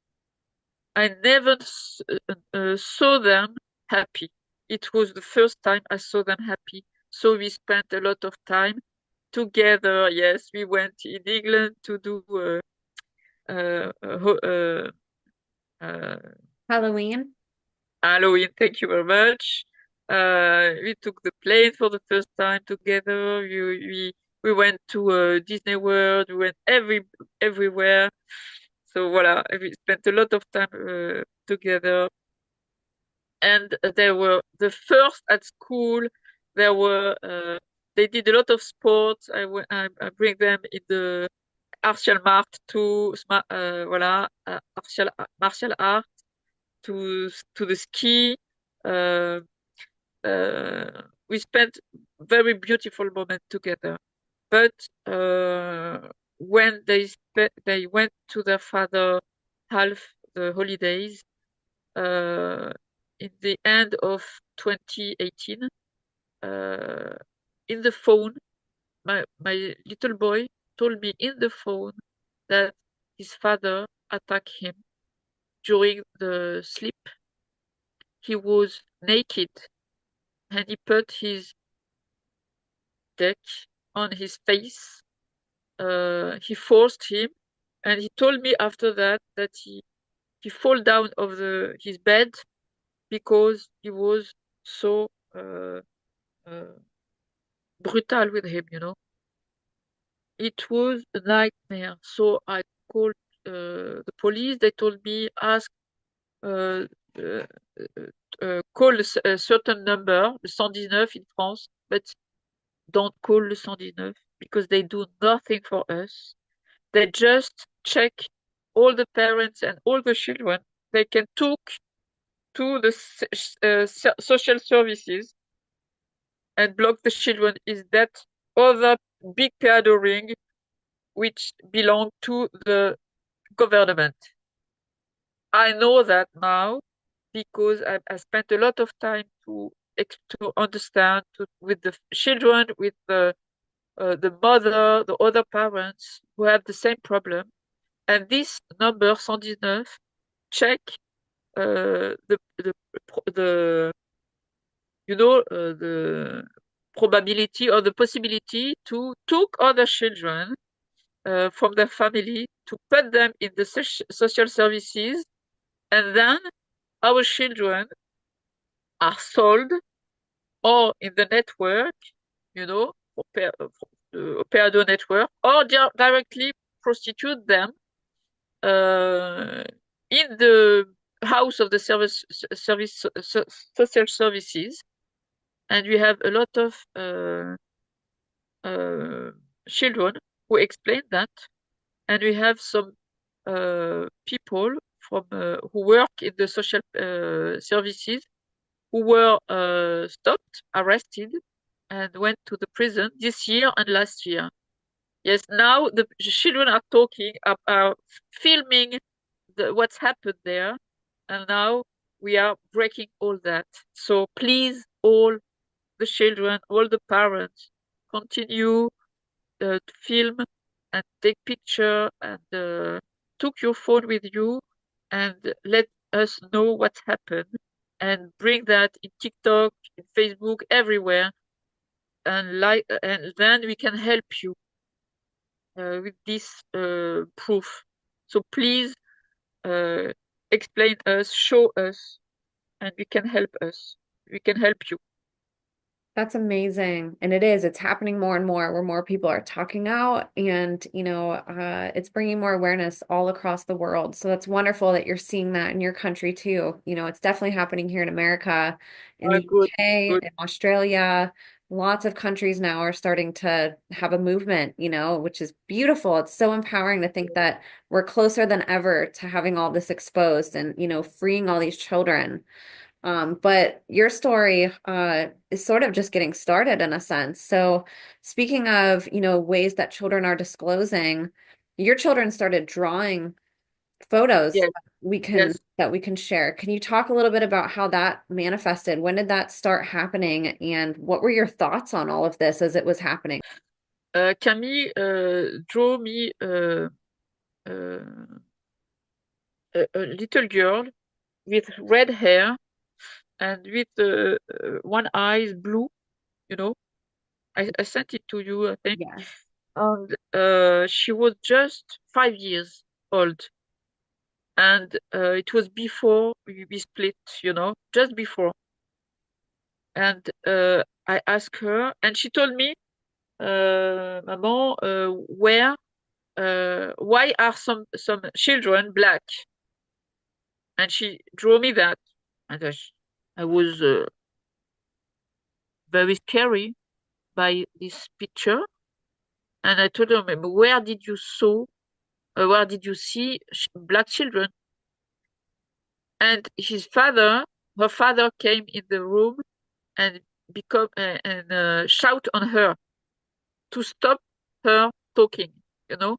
S2: I never saw them happy. It was the first time I saw them happy. So we spent a lot of time together. Yes, we went in England to do uh, uh, ho- uh, uh,
S1: Halloween.
S2: Halloween. Thank you very much. We took the plane for the first time together. We went to Disney World. We went everywhere. So voilà, we spent a lot of time together. And they were the first at school. There were they did a lot of sports. I bring them in the martial art to voilà martial art to the ski. Uh, we spent very beautiful moment together. But when they went to their father half the holidays uh, in the end of 2018, uh, in the phone, my little boy told me in the phone that his father attacked him during the sleep. He was naked and he put his deck on his face. He forced him, and he told me after that that he fall down of the his bed because he was so uh, brutal with him, you know. It was a nightmare. So I called the police. They told me ask uh, uh, call a certain number, le 119 in France, but don't call le 119 because they do nothing for us. They just check all the parents and all the children. They can talk to the social services and block the children. Is that other big peado ring which belong to the government? I know that now because I spent a lot of time to understand with the children, with the mother, the other parents who have the same problem. And this number 119 check the the probability or the possibility to took other children from their family to put them in the social services, and then our children are sold or in the network, you know, Operado network, or directly prostitute them uh, in the house of the social services. And we have a lot of uh, children who explain that, and we have some people from who work in the social services who were stopped, arrested, and went to the prison this year and last year. Yes, now the children are talking, are filming what's happened there, and now we are breaking all that. So please, all the children, all the parents, continue to film and take picture and took your phone with you and let us know what happened and bring that in TikTok, in Facebook, everywhere, and and then we can help you with this proof. So please uh, explain us, show us, and we can help us. We can help you.
S1: That's amazing. And it is, it's happening more and more where more people are talking out and, it's bringing more awareness all across the world. So that's wonderful that you're seeing that in your country too. It's definitely happening here in America, in the
S2: Good,
S1: UK,
S2: good.
S1: in Australia. Lots of countries now are starting to have a movement, which is beautiful. It's so empowering to think that we're closer than ever to having all this exposed and, freeing all these children. But your story is sort of just getting started in a sense. So, speaking of, ways that children are disclosing, your children started drawing photos
S2: Yes, yes.
S1: that we can share. Can you talk a little bit about how that manifested? When did that start happening, and what were your thoughts on all of this as it was happening?
S2: Camille drew me uh, a little girl with red hair and with one eye is blue, you know. I sent it to you, I think.
S1: Yes.
S2: And she was just 5 years old. And it was before we split, just before. And I asked her, and she told me, Maman, why are some children black? And she drew me that. And I was very scary by this picture. And I told her, "Ma'am, where did you see black children?" And her father came in the room and shout on her to stop her talking, you know.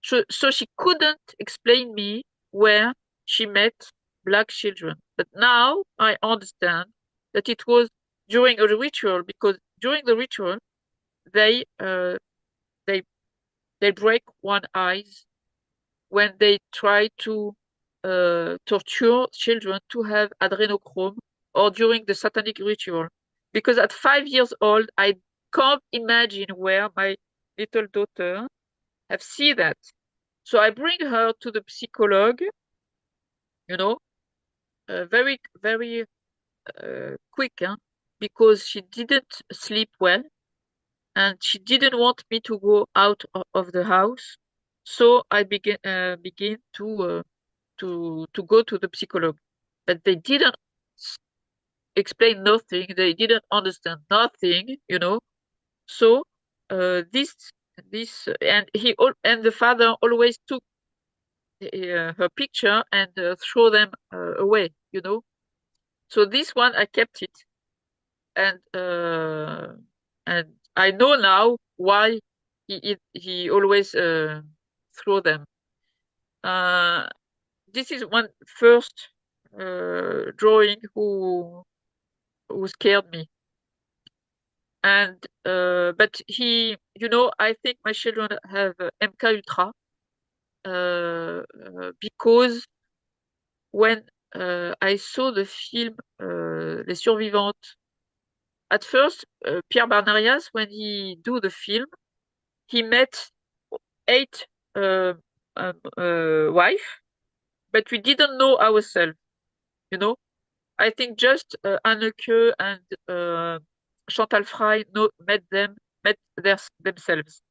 S2: So she couldn't explain me where she met black children. But now I understand that it was during a ritual because during the ritual they uh, they they break one eyes when they try to torture children to have adrenochrome or during the satanic ritual. Because at 5 years old, I can't imagine where my little daughter have seen that. So I bring her to the psychologue, you know, very, very quick, huh? Because she didn't sleep well and she didn't want me to go out of the house. So I begin to go to the psychologue. But they didn't explain nothing. They didn't understand nothing, you know. So this and the father always took her picture and throw them away, you know. So this one I kept it, and and I know now why he always throw them. Uh, this is one first drawing who scared me. And but I think my children have MK Ultra because when I saw the film Les Survivantes, at first Pierre Barnarias, when he do the film, he met eight uh, wife, but we didn't know ourselves, you know. I think just Anneke and Chantal Frey met themselves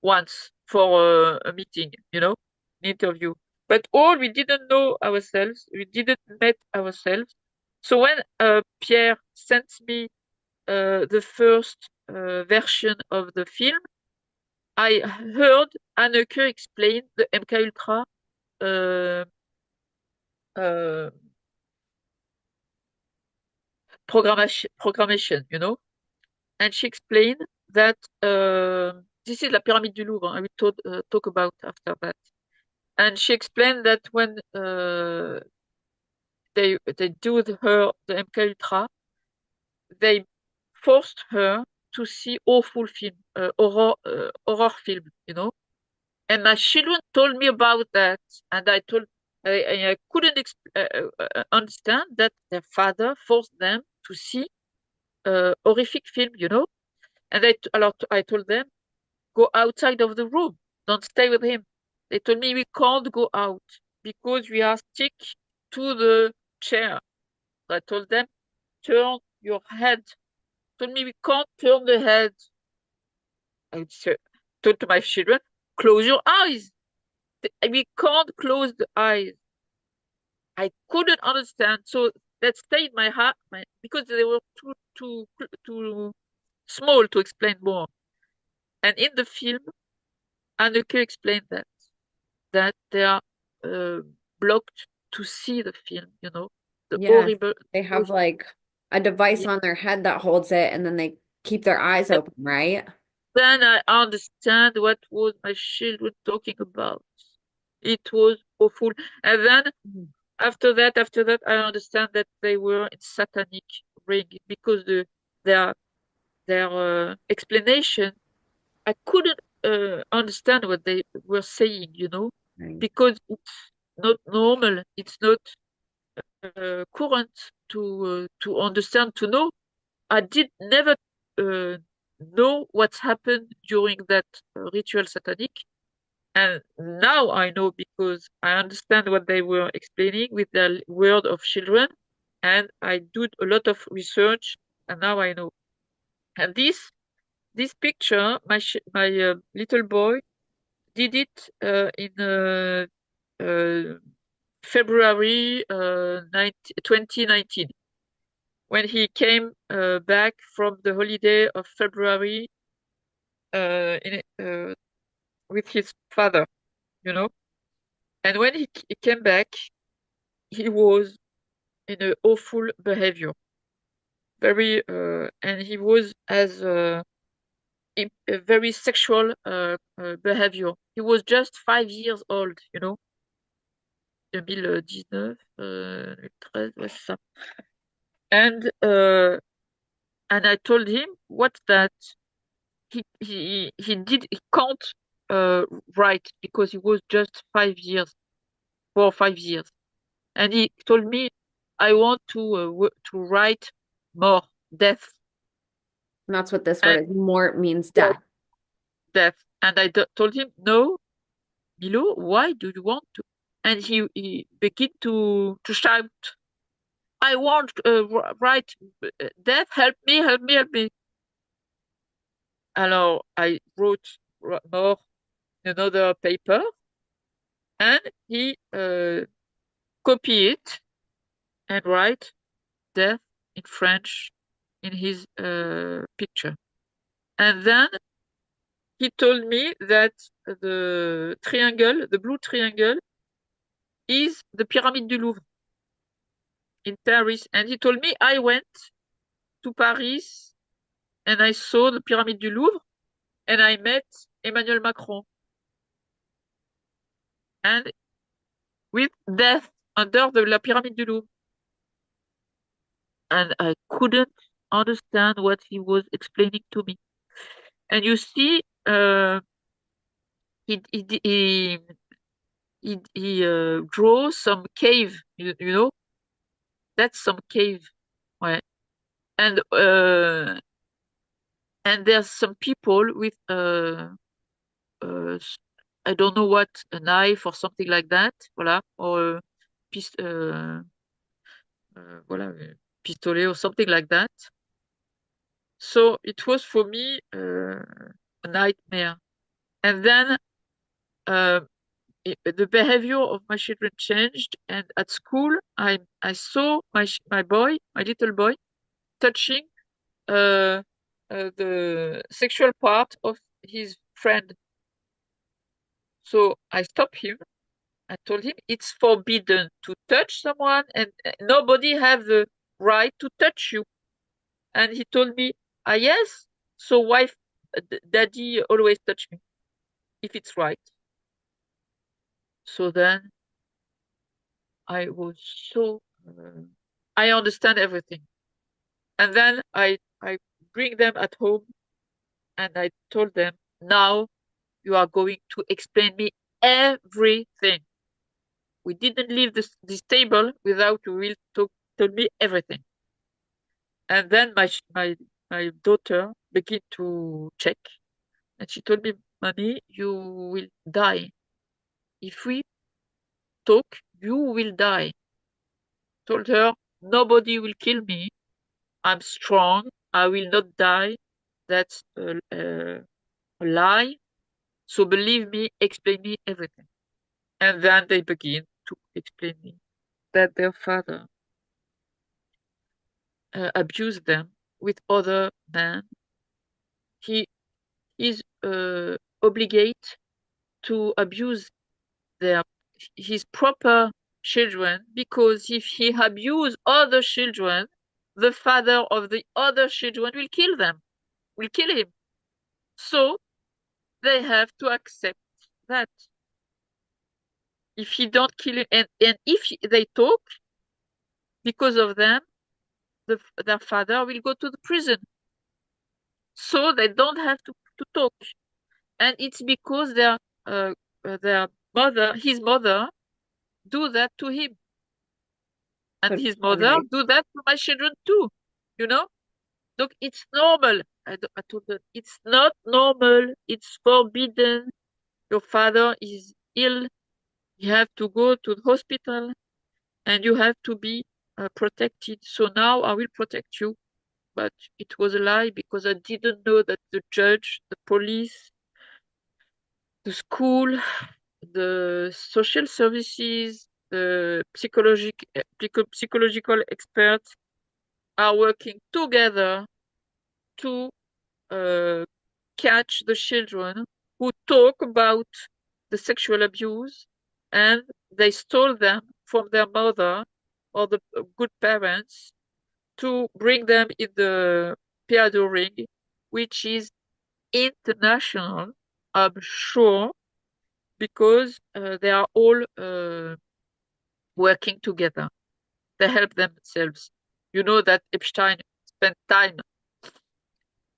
S2: once for a meeting, an interview. But all we didn't know ourselves, we didn't met ourselves. So when Pierre sent me the first version of the film, I heard Anneke explain the MK Ultra uh, uh, programmation, and she explained that this is La Pyramide du Louvre. I will talk about after that. And she explained that when they do the MK Ultra, they forced her to see awful film, horror film, And my children told me about that, and I couldn't understand that their father forced them to see horrific film, And I told them, go outside of the room, don't stay with him. They told me we can't go out because we are stick to the chair. I told them, turn your head. Told me we can't turn the head. Told to my children, close your eyes. We can't close the eyes. I couldn't understand. So that stayed my heart because they were too small to explain more. And in the film, Anneke explained that they are uh, blocked to see the film, the
S1: Yes.
S2: horrible.
S1: They have like a device
S2: Yeah.
S1: on their head that holds it and then they keep their eyes open, right?
S2: Then I understand what was my children talking about. It was awful. And then
S1: Mm.
S2: after that, I understand that they were in satanic ring because their explanation, I couldn't understand what they were saying,
S1: Right.
S2: because it's not normal. It's not current to understand, to know. I did never uh, know what's happened during that ritual satanic. And now I know because I understand what they were explaining with the word of children, and I did a lot of research, and now I know. And this picture, my little boy did it in uh, February 2019, when he came back from the holiday of February with his father, you know. And when he came back, he was in an awful behavior, and he was as a very sexual behavior. He was just 5 years old, 2019, 2013, ouais, c'est ça. And I told him, what's that? He can't uh, write because he was just 5 years, 4 or 5 years. And he told me, I want to write more, death.
S1: And that's what this word
S2: And
S1: is. Mort means
S2: yes,
S1: death.
S2: death. And told him, no, Milo, why do you want to? And he began to shout, I want write death, help me, help me, help me. Alors I wrote more in another paper, and he copy it and write death in French in his picture. And then he told me that the blue triangle, is the Pyramid du Louvre in Paris. And he told me, I went to Paris and I saw the Pyramid du Louvre and I met Emmanuel Macron, and with death under la Pyramid du Louvre. And I couldn't understand what he was explaining to me. And you see, he he he he draws some cave. You know, that's some cave. Ouais. And there's some people with uh I don't know what, a knife or something like that. Voilà, or pis voilà, pistolet or something like that. So it was for me a nightmare. And then uh, the behavior of my children changed, and at school I saw my little boy, touching uh, the sexual part of his friend. So I stopped him. I told him it's forbidden to touch someone, and nobody have the right to touch you. And he told me, ah, yes, so why daddy always touch me if it's right? So then I was so, I understand everything. And then I bring them at home and I told them, now you are going to explain me everything. We didn't leave this table without you will tell me everything. And then my daughter began to check, and she told me, Mommy, you will die. If we talk, you will die. Told her, nobody will kill me. I'm strong. I will not die. That's a lie. So believe me, explain me everything. And then they begin to explain me that their father abused them with other men. He is obligate to abuse their his proper children because if he abuse other children, the father of the other children will kill them, will kill him. So they have to accept that. If he don't kill it, and if they talk, because of them, their father will go to the prison. So they don't have to talk. And it's because uh, their mother, his mother, do that to him. And
S1: That's
S2: his
S1: so
S2: mother
S1: nice.
S2: do that to my children too. You know? Look, it's normal. I told them, it's not normal. It's forbidden. Your father is ill. You have to go to the hospital and you have to be protected. So now I will protect you. But it was a lie because I didn't know that the judge, the police, the school, the social services, the psychological experts are working together to uh, catch the children who talk about the sexual abuse and they stole them from their mother or the good parents to bring them in the peado ring, which is international, I'm sure, because they are all working together. They help themselves. You know that Epstein spent time,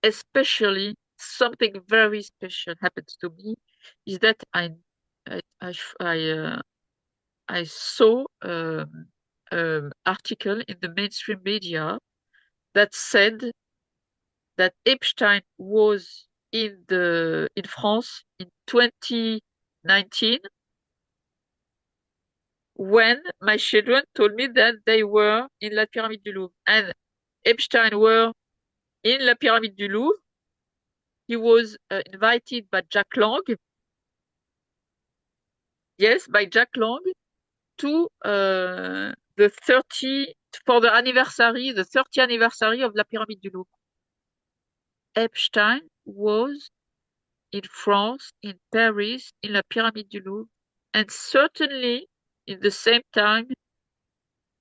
S2: especially something very special happens to me, is that I, I, I, uh, I saw article in the mainstream media that said that Epstein was in France in 2019 when my children told me that they were in La Pyramide du Louvre. And Epstein were in La Pyramide du Louvre. He was invited by Jack Lang, yes, by Jack Lang, to the 30 for the anniversary, the 30th anniversary of La Pyramide du Louvre. Epstein was in France, in Paris, in La Pyramide du Louvre, and certainly in the same time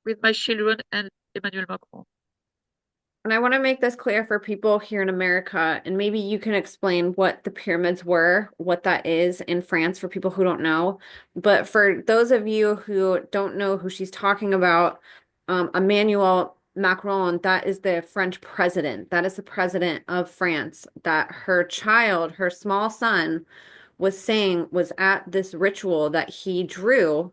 S2: with my children and Emmanuel Macron.
S1: And I want to make this clear for people here in America, and maybe you can explain what the pyramids were, what that is in France for people who don't know. But for those of you who don't know who she's talking about, Emmanuel Macron, that is the French president. That is the president of France, that her child, her small son, was saying was at this ritual that he drew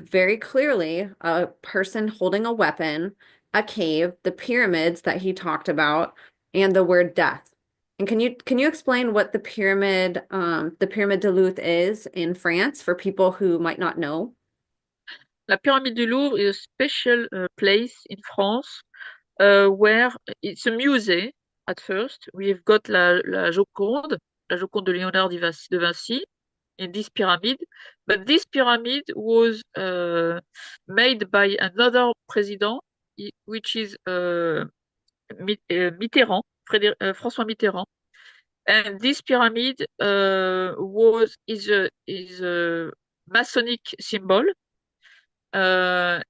S1: very clearly a person holding a weapon, a cave, the pyramids that he talked about, and the word death. And can you explain what the Pyramid de Luth is in France for people who might not know?
S2: La Pyramide du Louvre is a special place in France where it's a musée at first. We've got la Joconde de Léonard de Vinci in this pyramid. But this pyramid was made by another president, which is Mitterrand, François Mitterrand. And this pyramid is a Masonic symbol.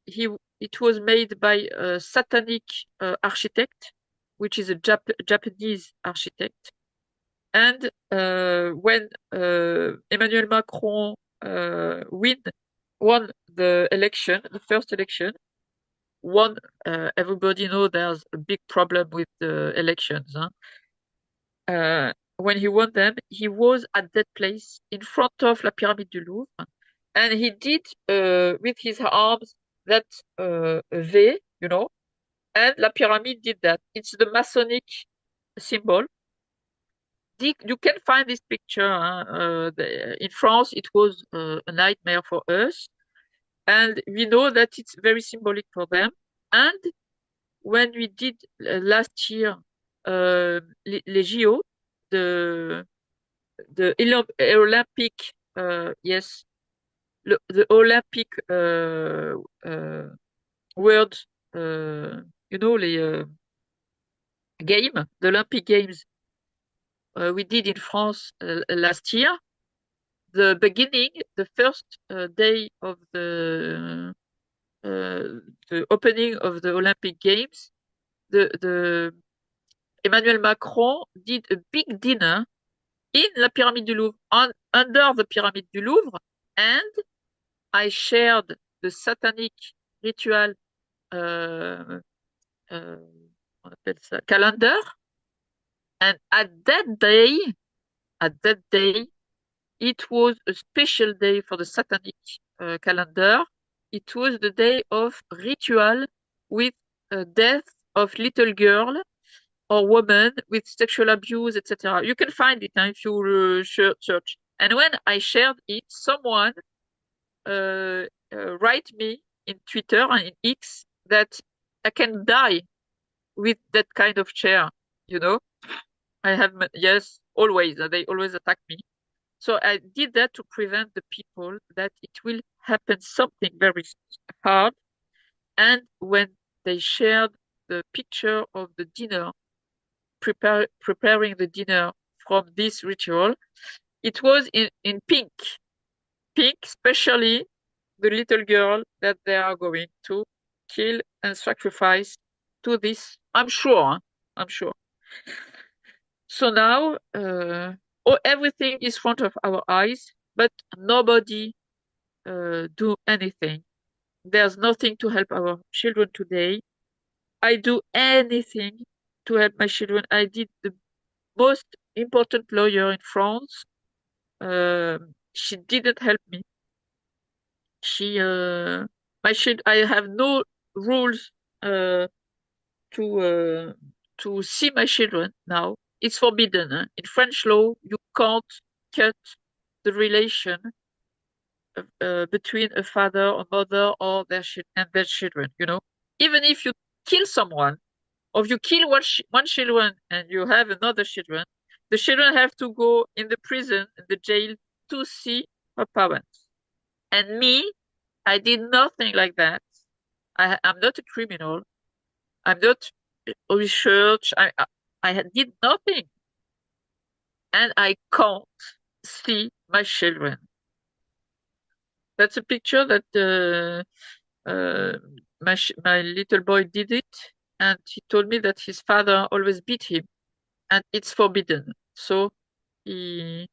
S2: He It was made by a Satanic architect, which is a Japanese architect. And when Emmanuel Macron won the election, the first election, won. Everybody know there's a big problem with the elections. Huh? When he won them, he was at that place in front of La Pyramide du Louvre, and he did with his arms that V, you know, and La Pyramide did that. It's the Masonic symbol. You can find this picture. Huh? In France, it was a nightmare for us, and we know that it's very symbolic for them. And when we did last year les JO, the Olympic, yes, the Olympic world, you know, les game, the Olympic Games we did in France last year. The beginning, the first day of the the opening of the Olympic Games, the Emmanuel Macron did a big dinner in la Pyramide du Louvre, under the Pyramide du Louvre, and I shared the Satanic ritual, euh, euh, on appelle ça, calendar, and at that day, it was a special day for the Satanic calendar. It was the day of ritual with death of little girl or woman with sexual abuse, etc. You can find it if you search. And when I shared it, someone write me in Twitter and in X that I can die with that kind of chair. You know, I have, yes, always. They always attack me. So I did that to prevent the people that it will happen something very hard. And when they shared the picture of the dinner, preparing the dinner from this ritual, it was in pink. Pink, especially the little girl that they are going to kill and sacrifice to this. I'm sure. I'm sure. So now, everything is front of our eyes, but nobody do anything. There's nothing to help our children today. I do anything to help my children. I did the most important lawyer in France. She didn't help me. She, my child, I have no rules to see my children now. It's forbidden. In French law, you can't cut the relation between a father or mother or and their children. You know, even if you kill someone or if you kill one children and you have another children, the children have to go in the prison, in the jail, to see her parents. And me, I did nothing like that. I'm not a criminal. I'm not research. I did nothing, and I can't see my children. That's a picture that my little boy did it, and he told me that his father always beat him, and it's forbidden. So he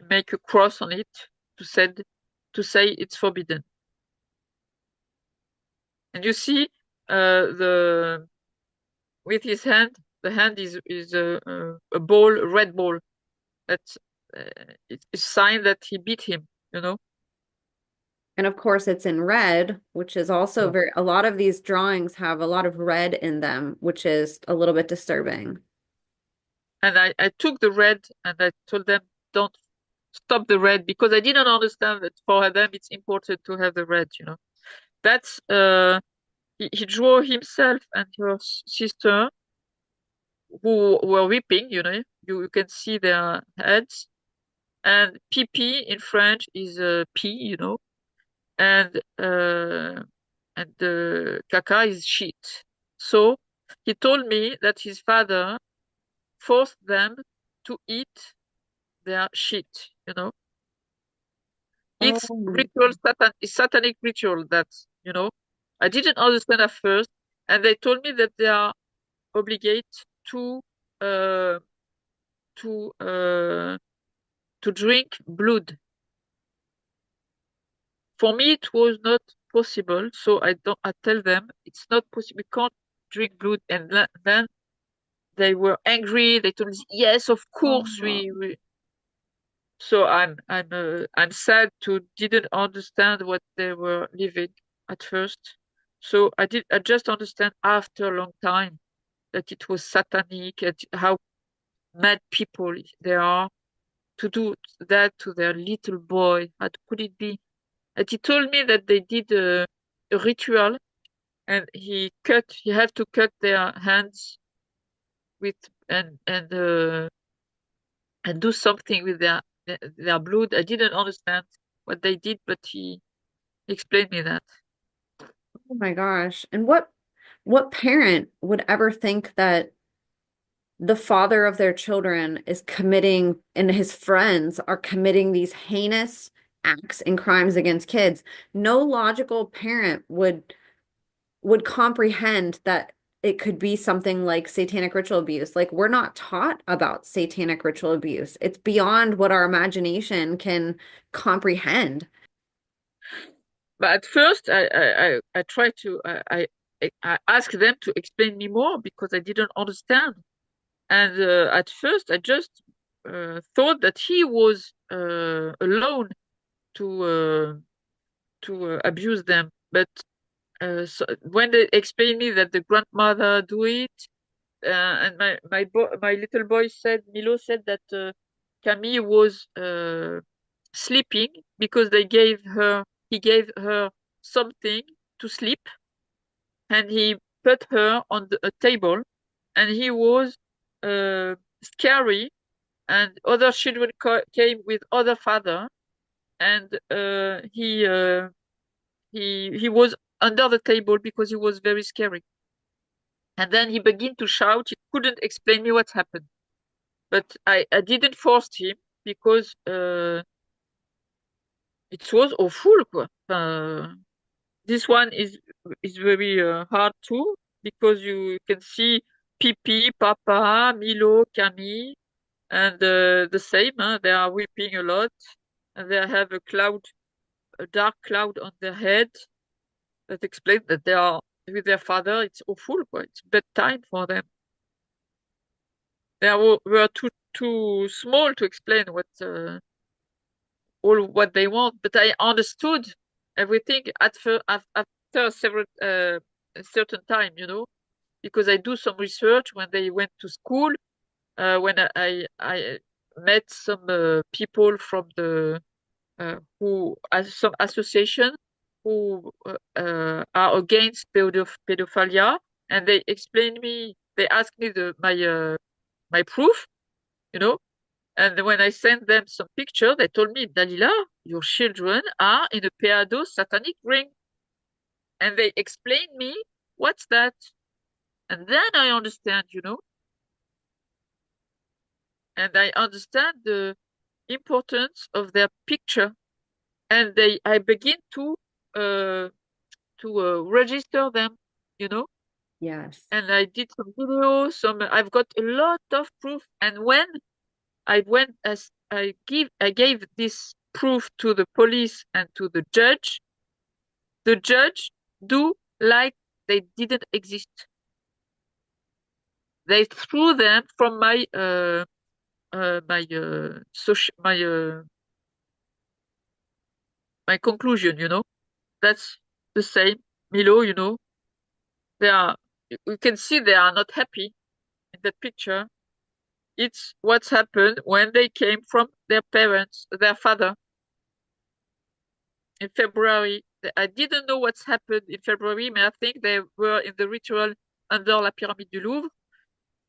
S2: make a cross on it to say it's forbidden. And you see, the with his hand, the hand is a ball, a red ball. That's it's a sign that he beat him. You know.
S1: And of course, it's in red, which is also
S2: Yeah.
S1: very, a lot of these drawings have a lot of red in them, which is a little bit disturbing.
S2: And I took the red and I told them, don't stop the red because I didn't understand that for them it's important to have the red, you know. That's he drew himself and her sister who were weeping, you know. You can see their heads. And pipi in French is pee, you know. And caca is shit. So he told me that his father forced them to eat their shit, you know. It's
S1: Oh,
S2: ritual it's satanic ritual that, you know, I didn't understand at first, and they told me that they are obligated to uh to uh to drink blood. For me it was not possible, so I tell them it's not possible, we can't drink blood, and then they were angry, they told me yes, of course
S1: oh.
S2: we So I'm sad to didn't understand what they were living at first. So I just understand after a long time that it was satanic and how mad people they are to do that to their little boy. How could it be? And he told me that they did a ritual and he had to cut their hands with and do something with their blood. I didn't understand what they did, but he explained me that.
S1: Oh my gosh. And what parent would ever think that the father of their children is committing and his friends are committing these heinous acts and crimes against kids? No logical parent would would comprehend that it could be something like satanic ritual abuse. Like, we're not taught about satanic ritual abuse. It's beyond what our imagination can comprehend.
S2: But at first, I tried to I asked them to explain me more because I didn't understand. And at first, I just thought that he was alone to abuse them. But so when they explained me that the grandmother do it, and my little boy said, Milo said that Camille was sleeping because he gave her something to sleep, and he put her on a table, and he was scary, and other children came with other father, and he was under the table because he was very scary. And then he began to shout. He couldn't explain me what happened, but I didn't force him because it was awful, quoi. This one is very hard too because you can see Pipi, Papa, Milo, Camille, and the same. Huh? They are weeping a lot, and they have a dark cloud on their head that explains that they are with their father. It's awful, quoi. It's bedtime for them. Were too small to explain what all what they want, but I understood everything after several a certain time, because I do some research when they went to school. When I met some people from the who as some association who are against pedophilia, and they explained me. They asked me my proof, you know, and when I sent them some picture, they told me, Dalila, your children are in a pedo satanic ring. And they explained me, what's that? And then I understand, and I understand the importance of their picture. And I begin uh, register them, you know.
S1: Yes.
S2: And I did some videos, I've got a lot of proof. And when I went as I gave this proof to the police and to the judge. The judge do like they didn't exist. They threw them from my conclusion. That's the same. Milo, they are. You can see they are not happy in that picture. It's what's happened when they came from their parents, their father. In February. I didn't know what's happened in February, but I think they were in the ritual under La Pyramide du Louvre,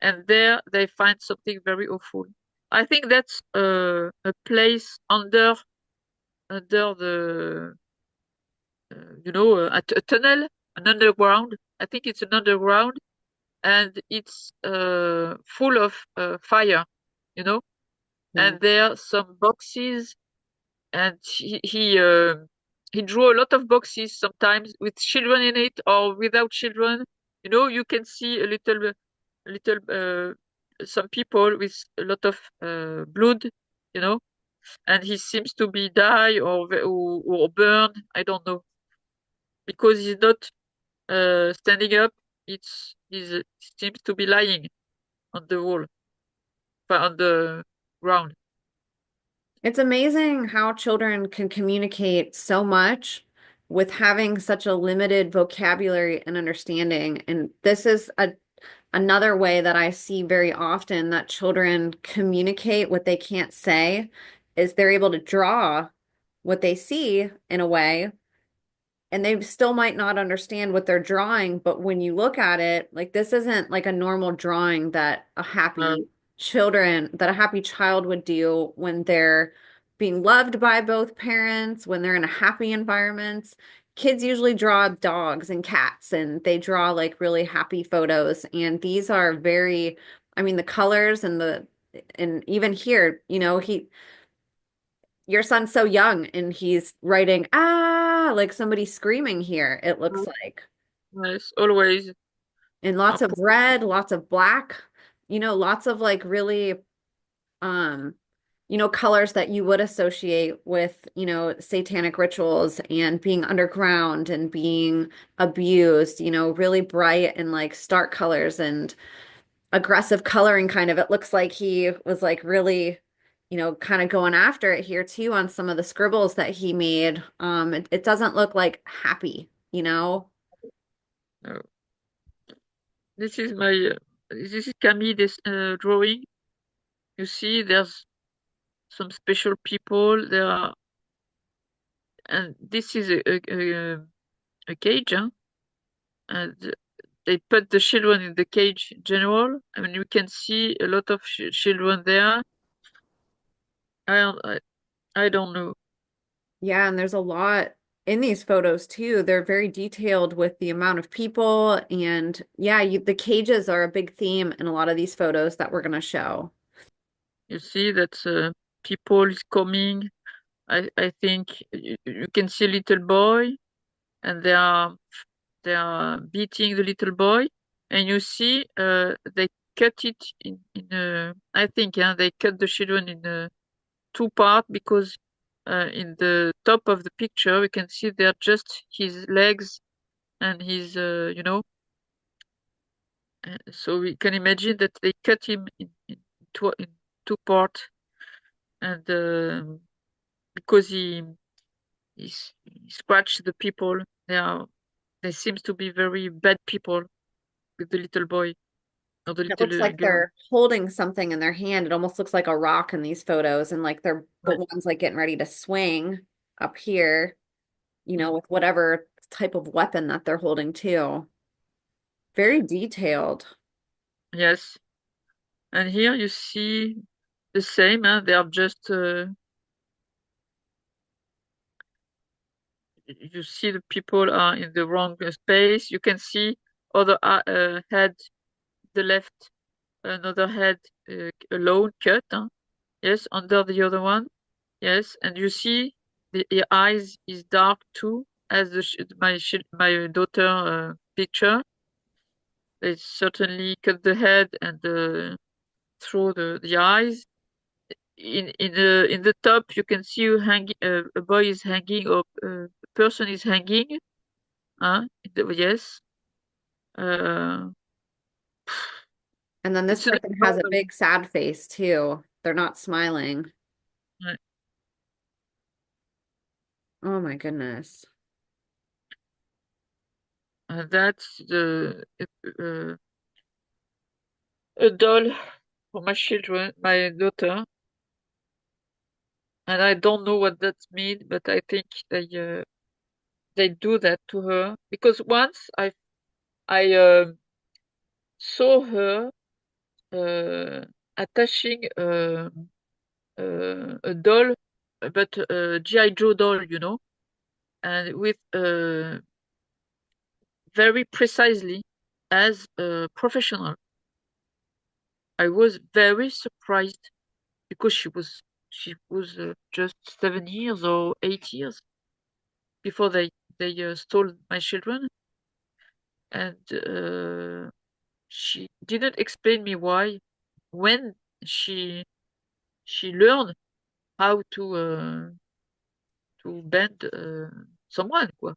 S2: and there they find something very awful. I think that's a place under the a tunnel, an underground. I think it's an underground, and it's full of fire, you know.
S1: Yeah.
S2: And there are some boxes, and he drew a lot of boxes sometimes with children in it or without children. You can see little some people with a lot of blood, you know, and he seems to be die or burn. I don't know because he's not standing up. He seems to be lying on the wall, on the ground.
S1: It's amazing how children can communicate so much with having such a limited vocabulary and understanding. And this is another way that I see very often that children communicate what they can't say is they're able to draw what they see in a way, and they still might not understand what they're drawing, but when you look at it, like, this isn't like a normal drawing that
S2: Uh,
S1: a happy child would do when they're being loved by both parents, when they're in a happy environment. Kids usually draw dogs and cats, and they draw like really happy photos. And these are very, I mean, the colors and even here, your son's so young and he's writing, ah, like somebody screaming here, it looks like.
S2: Yes, always.
S1: And
S2: Uh,
S1: lots of
S2: po-
S1: red, lots of black, lots of like really um colors that you would associate with, satanic rituals and being underground and being abused, really bright and like stark colors and aggressive coloring kind of. It looks like he was like really, kind of going after it here too on some of the scribbles that he made. It doesn't look like happy, you know?
S2: uh, this is my this is Camille's drawing. You see, there's some special people there, and this is a cage, huh? And they put the children in the cage in general. I mean, you can see a lot of children there. I don't, I, I don't know.
S1: Yeah, and there's a lot in these photos too. They're very detailed with the amount of people and yeah, the cages are a big theme in a lot of these photos that we're going to show.
S2: You see that people is coming. I think you can see a little boy, and they are beating the little boy, and you see they cut it in I think, yeah, they cut the children in two part because in the top of the picture we can see they're just his legs and his so we can imagine that they cut him in two part, and because he scratched the people. They seems to be very bad people with the little boy or the
S1: It
S2: little
S1: looks like
S2: girl.
S1: they're holding something in their hand. It almost looks like a rock in these photos and like they're the
S2: Right.
S1: ones like getting ready to swing up here,
S2: Mm.
S1: with whatever type of weapon that they're holding too. Very detailed.
S2: Yes, and here you see the same. Huh? They are just you see the people are in the wrong space. You can see other head, the left, another head alone cut. Huh? Yes, under the other one. Yes, and you see the eyes is dark too, as my daughter picture. They certainly cut the head and through the eyes. In the top, you can see hanging. A boy is hanging, or a person is hanging. Huh? Yes. Uh,
S1: And then this
S2: it's an
S1: person has a
S2: abnormal.
S1: big sad face too. They're not smiling. Oh my goodness.
S2: That's a doll for my children, my daughter, and I don't know what that means, but I think they do that to her because once I saw her uh, attaching a doll, but a GI Joe doll, and with very precisely as a professional. I was very surprised because she was just 7 years or 8 years before they stole my children, and she didn't explain me why. When she she learned how to bend someone, quoi.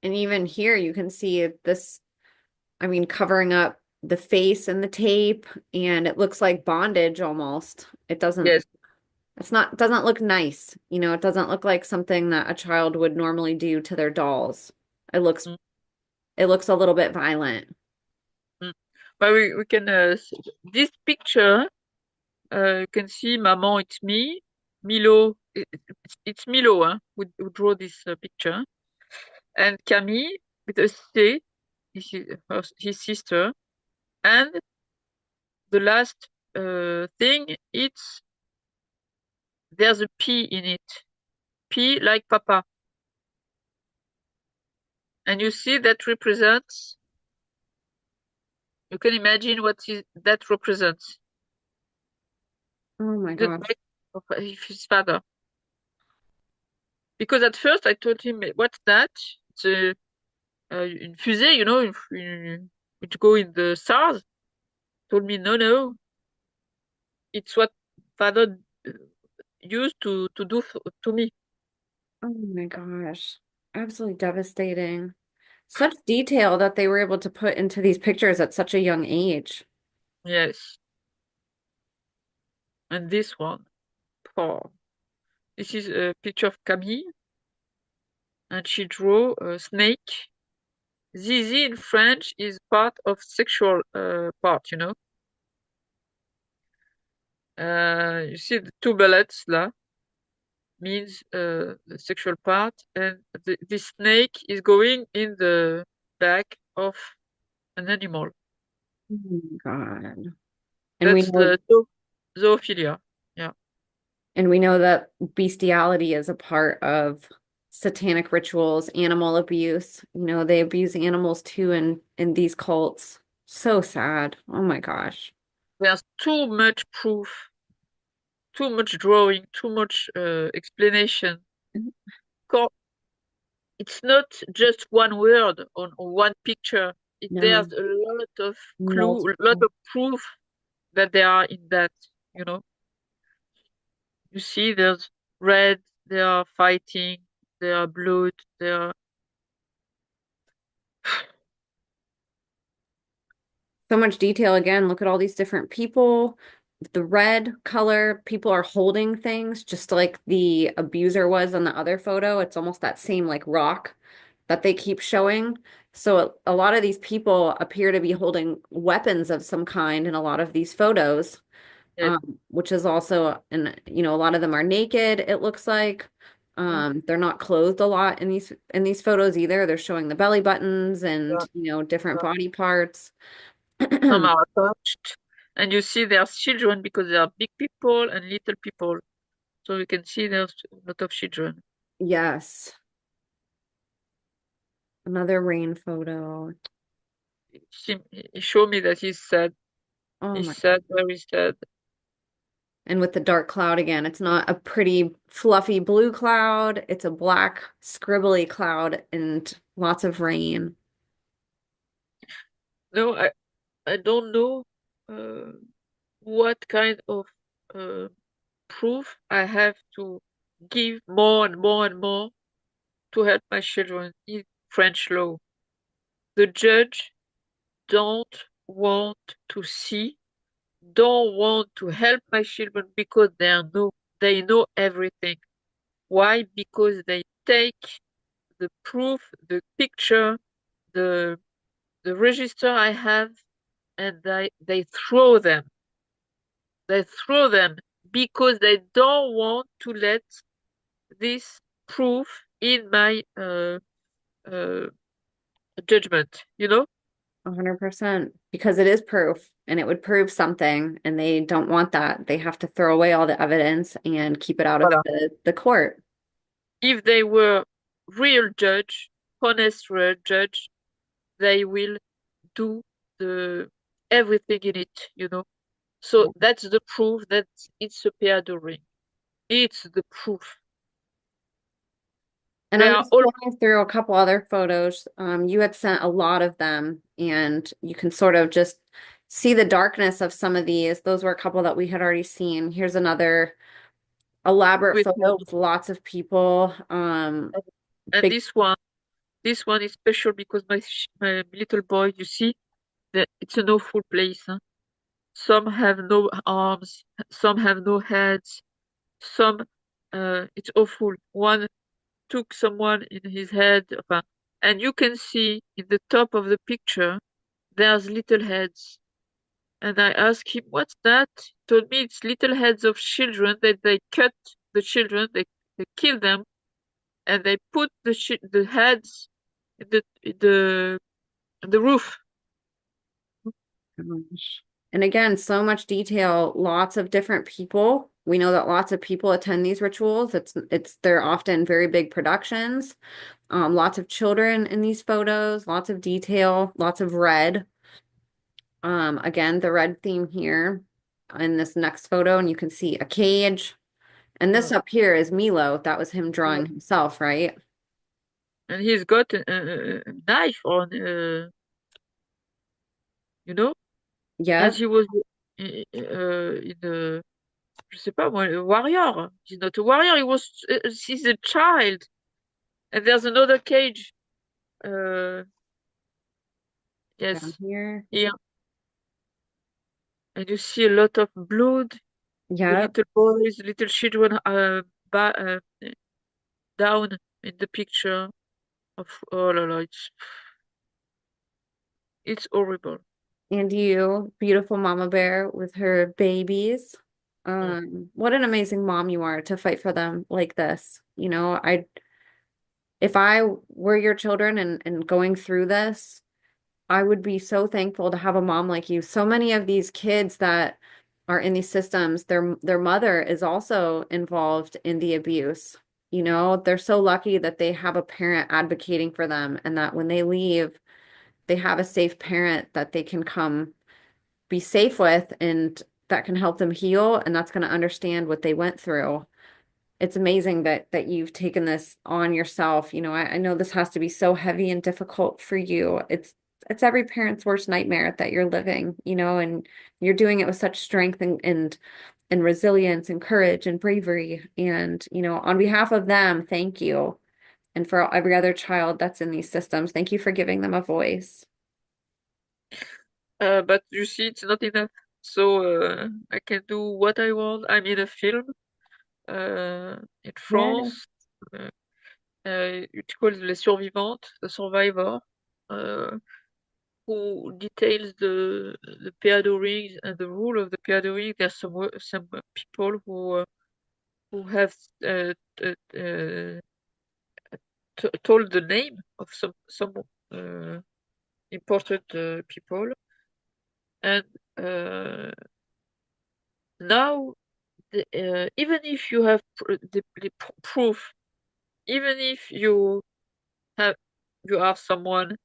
S1: And even here you can see this, I mean, covering up the face and the tape, and it looks like bondage almost.
S2: Yes.
S1: Doesn't look nice. It doesn't look like something that a child would normally do to their dolls. It looks
S2: Mm,
S1: it looks a little bit violent.
S2: mm. But we can this picture you can see Maman, it's me. Milo, it's Milo, huh, who drew this picture, and Camille with a C, his sister, and the last thing, it's there's a P in it. P like Papa. And you see that represents, you can imagine that represents.
S1: Oh my
S2: The
S1: gosh.
S2: death of his father. Because at first I told him, what's that? in fusée, which go in the stars. Told me, no, no, it's what father used to do to me.
S1: Oh my gosh. Absolutely devastating. Such detail that they were able to put into these pictures at such a young age.
S2: Yes. And this one, poor. This is a picture of Camille, and she drew a snake. Zizi in French is part of sexual part, you know. You see the two bullets là means the sexual part, and the snake is going in the back of an animal.
S1: Oh my God. And we
S2: That's
S1: know
S2: the zoophilia. Yeah.
S1: and we know that bestiality is a part of satanic rituals, animal abuse. They abuse animals too in these cults. So sad. Oh my gosh.
S2: There's too much proof, too much drawing, too much explanation. It's not just one word on one picture.
S1: No,
S2: There's a lot of clue, a lot
S1: multiple.
S2: of proof that they are in that, you know. You see, there's red, they are fighting, they are blood, they are.
S1: So much detail again. Look at all these different people. The red color, people are holding things just like the abuser was on the other photo. It's almost that same like rock that they keep showing. So a lot of these people appear to be holding weapons of some kind in a lot of these photos,
S2: Yes,
S1: which is also, and a lot of them are naked, it looks like.
S2: yeah,
S1: They're not clothed a lot in these photos either. They're showing the belly buttons
S2: yeah,
S1: and, different
S2: yeah.
S1: body parts.
S2: Some are attached, and you see there's children because there are big people and little people. So you can see there's a lot of children.
S1: Yes. Another rain photo.
S2: He showed me that he's sad.
S1: Oh
S2: He's
S1: my.
S2: sad, very sad.
S1: And with the dark cloud again, it's not a pretty fluffy blue cloud. It's a black scribbly cloud and lots of rain.
S2: No, I don't know uh, what kind of uh, proof I have to give more and more and more to help my children in French law. The judge don't want to see, don't want to help my children because they know everything. Why? Because they take the proof, the picture, the the register I have, and they throw them. They throw them because they don't want to let this proof in my uh, judgment, you know?
S1: 100%. Because it is proof and it would prove something, and they don't want that. They have to throw away all the evidence and keep it out of
S2: Voilà.
S1: the court.
S2: If they were real judge, honest real judge, they will do the everything in it, you know? So that's the proof that it's a pair de ring. It's the proof.
S1: And
S2: They
S1: I'm
S2: are
S1: just
S2: all
S1: going through a couple other photos. You had sent a lot of them, and you can sort of just see the darkness of some of these. Those were a couple that we had already seen. Here's another elaborate
S2: with
S1: photo with lots of people.
S2: and
S1: Big,
S2: this one is special because my little boy, you see, that it's an awful place. Huh? Some have no arms, some have no heads, some it's awful. One took someone in his head, and you can see in the top of the picture there's little heads. And I asked him, "What's that?" He told me it's little heads of children that they cut the children, they kill them, and they put the heads in the roof.
S1: gosh. And again, so much detail, lots of different people. We know that lots of people attend these rituals. They're often very big productions. Lots of children in these photos, lots of detail, lots of red. Again, the red theme here in this next photo, and you can see a cage. And this
S2: Uh,
S1: up here is Milo. That was him drawing himself, right?
S2: and he's got a knife on, you know, as
S1: Yep.
S2: he was in the, je sais pas moi, a warrior. He's not a warrior. He's a child. And there's another cage. Uh,
S1: Down
S2: yes,
S1: here.
S2: here, and you see a lot of blood. The
S1: Yep.
S2: little boys, little children, down in the picture of, oh la la, it's horrible.
S1: And you, beautiful mama bear with her babies.
S2: Mm.
S1: What an amazing mom you are to fight for them like this. If I were your children and going through this, I would be so thankful to have a mom like you. So many of these kids that are in these systems, their mother is also involved in the abuse. They're so lucky that they have a parent advocating for them and that when they leave, they have a safe parent that they can come be safe with and that can help them heal and that's going to understand what they went through. It's amazing that you've taken this on yourself. I know this has to be so heavy and difficult for you. It's every parent's worst nightmare that you're living, and you're doing it with such strength and resilience and courage and bravery. And, on behalf of them, thank you. And for every other child that's in these systems, thank you for giving them a voice.
S2: But you see, it's not enough. So I can do what I want. I'm in a film in
S1: Yeah.
S2: France. Uh, it's called Les Survivantes, The Survivor, uh, who details the pairing and the rule of the pairing. There's some people who have uh, t- uh, told the name of some uh, important people, and now even if you have the proof, even if have you are someone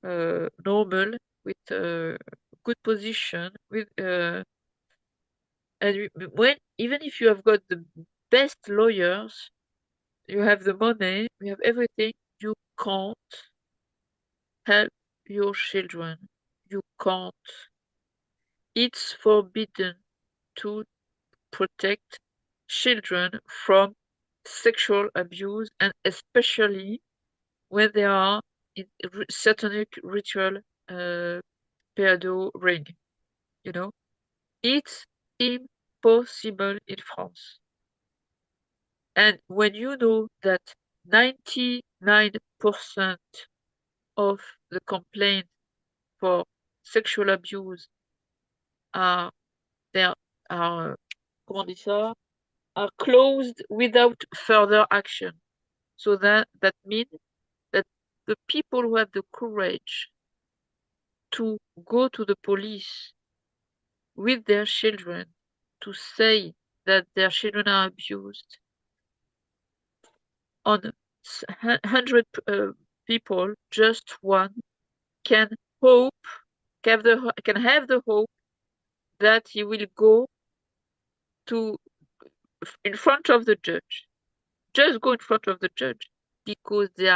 S2: normal with a good position with and when even if you have got the best lawyers, you have the money, you have everything, you can't help your children. You can't. It's forbidden to protect children from sexual abuse, and especially when they are in satanic ritual pedo ring. You know, it's impossible in France. And when you know that 99% of the complaints for sexual abuse are there are comment on dit ça, are closed without further action. So that means that the people who have the courage to go to the police with their children to say that their children are abused on 100 people, just one can hope can have the hope that he will go to in front of the judge. Just go in front of the judge because they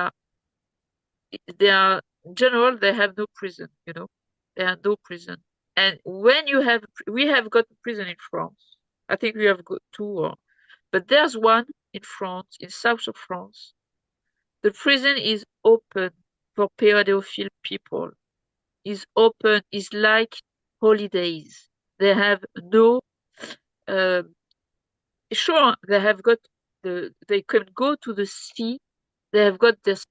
S2: are general. They have no prison. They have no prison. And when we have got a prison in France. I think we have got two, but there's one in France, in south of France. The prison is open for pedophile people. Is open. Is like holidays. They have no. Uh, sure, they have got They can go to the sea. They have got this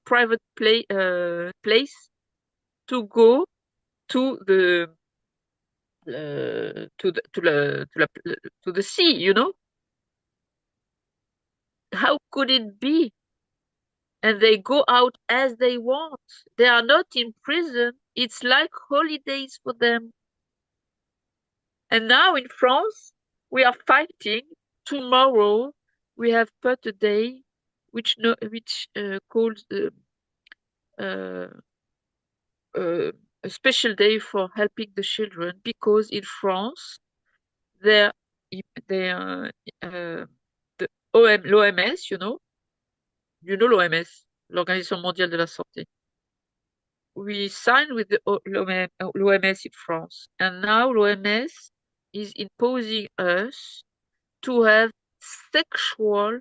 S2: private place to go to the sea. How could it be? And they go out as they want. They are not in prison. It's like holidays for them. And now in France, we are fighting. Tomorrow, we have put a day which no, which called uh, uh, a special day for helping the children because in France, there, there, the l'OMS, you know l'OMS. l'Organisation mondiale de la santé. We signed with the l'OMS in France, and now l'OMS is imposing us to have sexual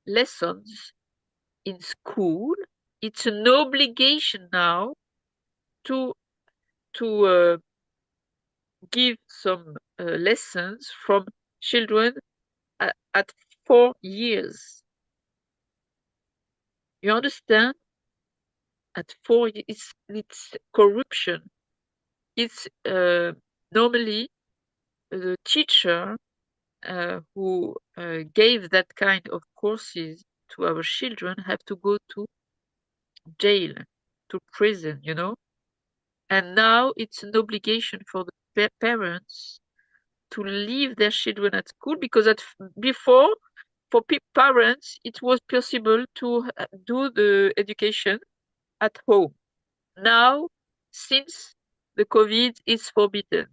S2: lessons in school. It's an obligation now to to give some lessons from children at 4 years. You understand? At 4 years, it's corruption. It's normally the teacher who gave that kind of courses to our children have to go to jail, to prison, you know? And now it's an obligation for the parents to leave their children at school because before, for parents, it was possible to do the education at home. Now, since the COVID is forbidden,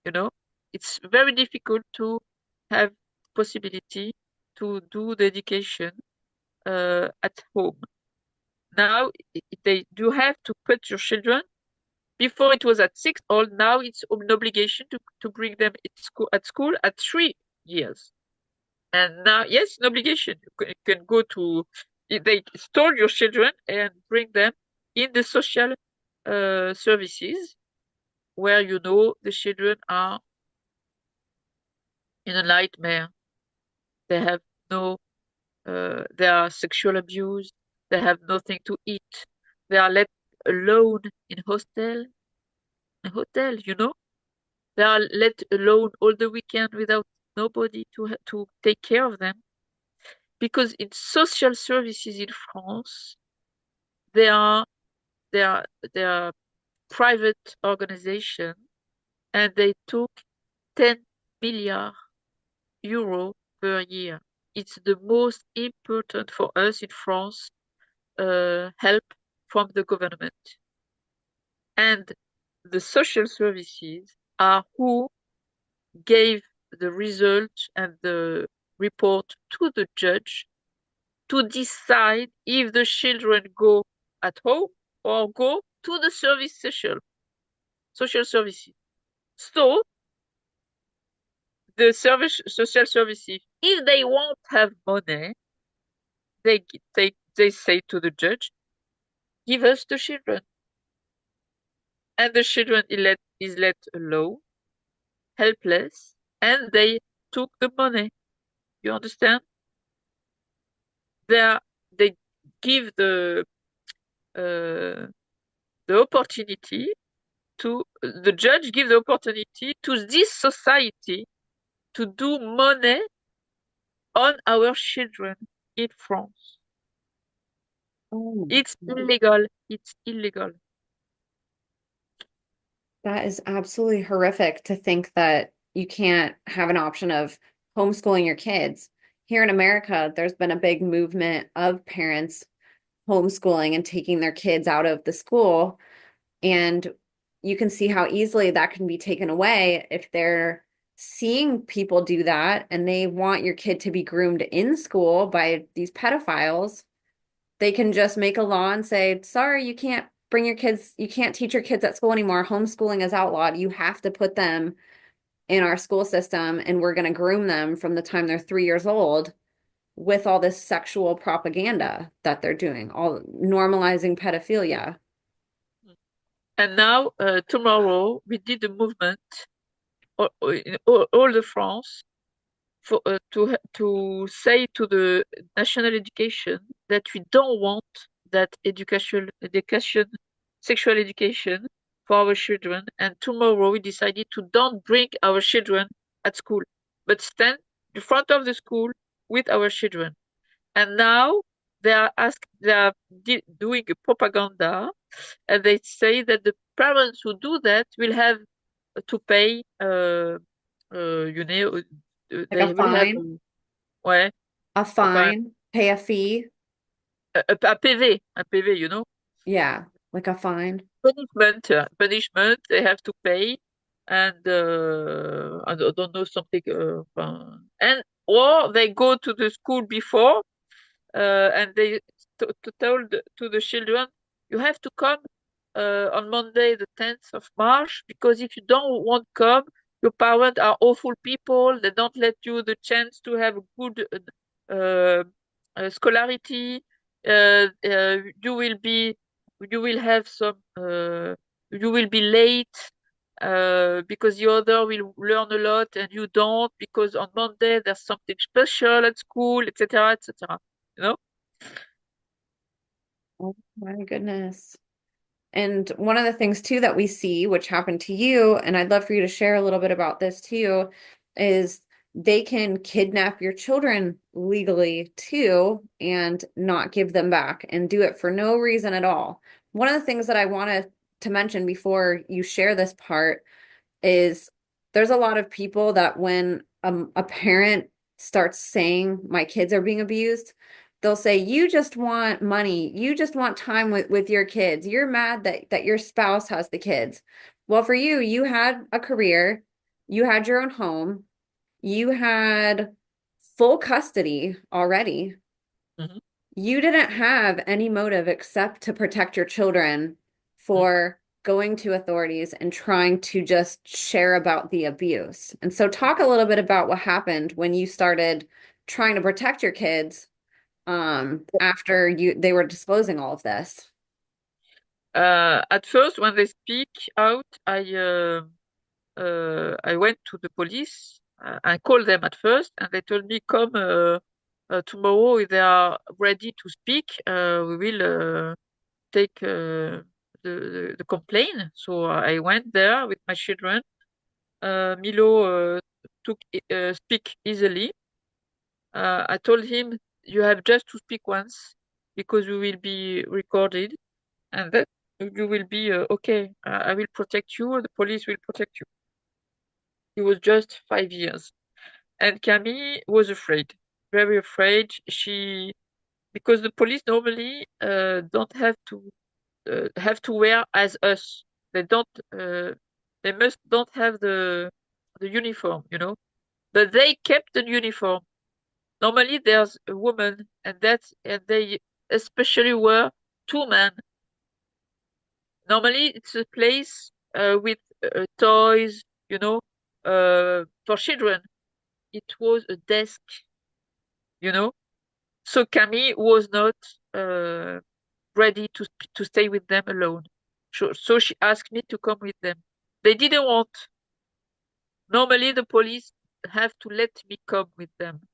S2: you know, it's very difficult to have possibility to do the education at home. Now they do have to put your children. Before it was at 6 old, now it's an obligation to bring them at school at 3 years. And now, yes, an obligation. You can go to, they store your children and bring them in the social services where you know the children are in a nightmare. They have no, they are sexual abuse. They have nothing to eat. They are left alone in hotel, you know. They are let alone all the weekend without nobody to take care of them. Because in social services in France, they are they are they are private organization and they took 10 million euro per year. It's the most important for us in France help from the government. And the social services are who gave the result and the report to the judge to decide if the children go at home or go to the social services. So the social services, if they won't have money, they say to the judge, give us the children. And the children is let alone, helpless, and they took the money. You understand? They give uh, the opportunity to the judge give the opportunity to this society to do money on our children in France.
S1: Oh,
S2: It's illegal. It's illegal.
S1: that is absolutely horrific to think that you can't have an option of homeschooling your kids. Here in America, there's been a big movement of parents homeschooling and taking their kids out of the school. And you can see how easily that can be taken away if they're seeing people do that and they want your kid to be groomed in school by these pedophiles. They can just make a law and say, sorry, you can't bring your kids, you can't teach your kids at school anymore. Homeschooling is outlawed. You have to put them in our school system and we're going to groom them from the time they're 3 years old with all this sexual propaganda that they're doing, all normalizing pedophilia.
S2: And now, tomorrow, we did a movement in all the France to say to the national education that we don't want that sexual education for our children. And tomorrow we decided to don't bring our children at school, but stand in front of the school with our children. And now they are doing a propaganda, and they say that the parents who do that will have to pay, you know,
S1: Like a
S2: they will have,
S1: fine,
S2: ouais, enfin,
S1: pay a fee.
S2: a PV, you know,
S1: Yeah, like a fine.
S2: punishment they have to pay, and I don't know something, and or they go to the school before, and they told to the children, you have to come on Monday, the 10th of March, because if you don't want to come, your parents are awful people. They don't let you the chance to have a good uh, scholarity. You will be, you will have some, you will be late because the other will learn a lot and you don't because on Monday there's something special at school, etc., etc. You know?
S1: Oh my goodness. And one of the things too that we see, which happened to you, and I'd love for you to share a little bit about this too, is they can kidnap your children legally too and not give them back and do it for no reason at all. One of the things that I wanted to mention before you share this part is there's a lot of people that when a parent starts saying my kids are being abused, they'll say, you just want money. You just want time with your kids. You're mad that your spouse has the kids. Well, for you, you had a career, you had your own home, you had full custody already.
S2: Mhm.
S1: You didn't have any motive except to protect your children
S2: Mhm.
S1: for going to authorities and trying to just share about the abuse. And so talk a little bit about what happened when you started trying to protect your kids after they were disclosing all of this.
S2: At first, when they speak out, I went to the police. I called them at first, and they told me, "Come tomorrow if they are ready to speak. We will take the complaint." So I went there with my children. Milo took speak easily. I told him, "You have just to speak once because you will be recorded, and that you will be okay. I will protect you. The police will protect you." He was just 5 years. And Camille was afraid, very afraid. Because the police normally don't have to wear as us. They don't, they must don't have the uniform, you know. But they kept the uniform. Normally there's a woman, and they especially were two men. Normally it's a place with toys, you know, for children. It was a desk, you know. So Camille was not uh, ready to stay with them alone. So she asked me to come with them. They didn't want. Normally, the police have to let me come with them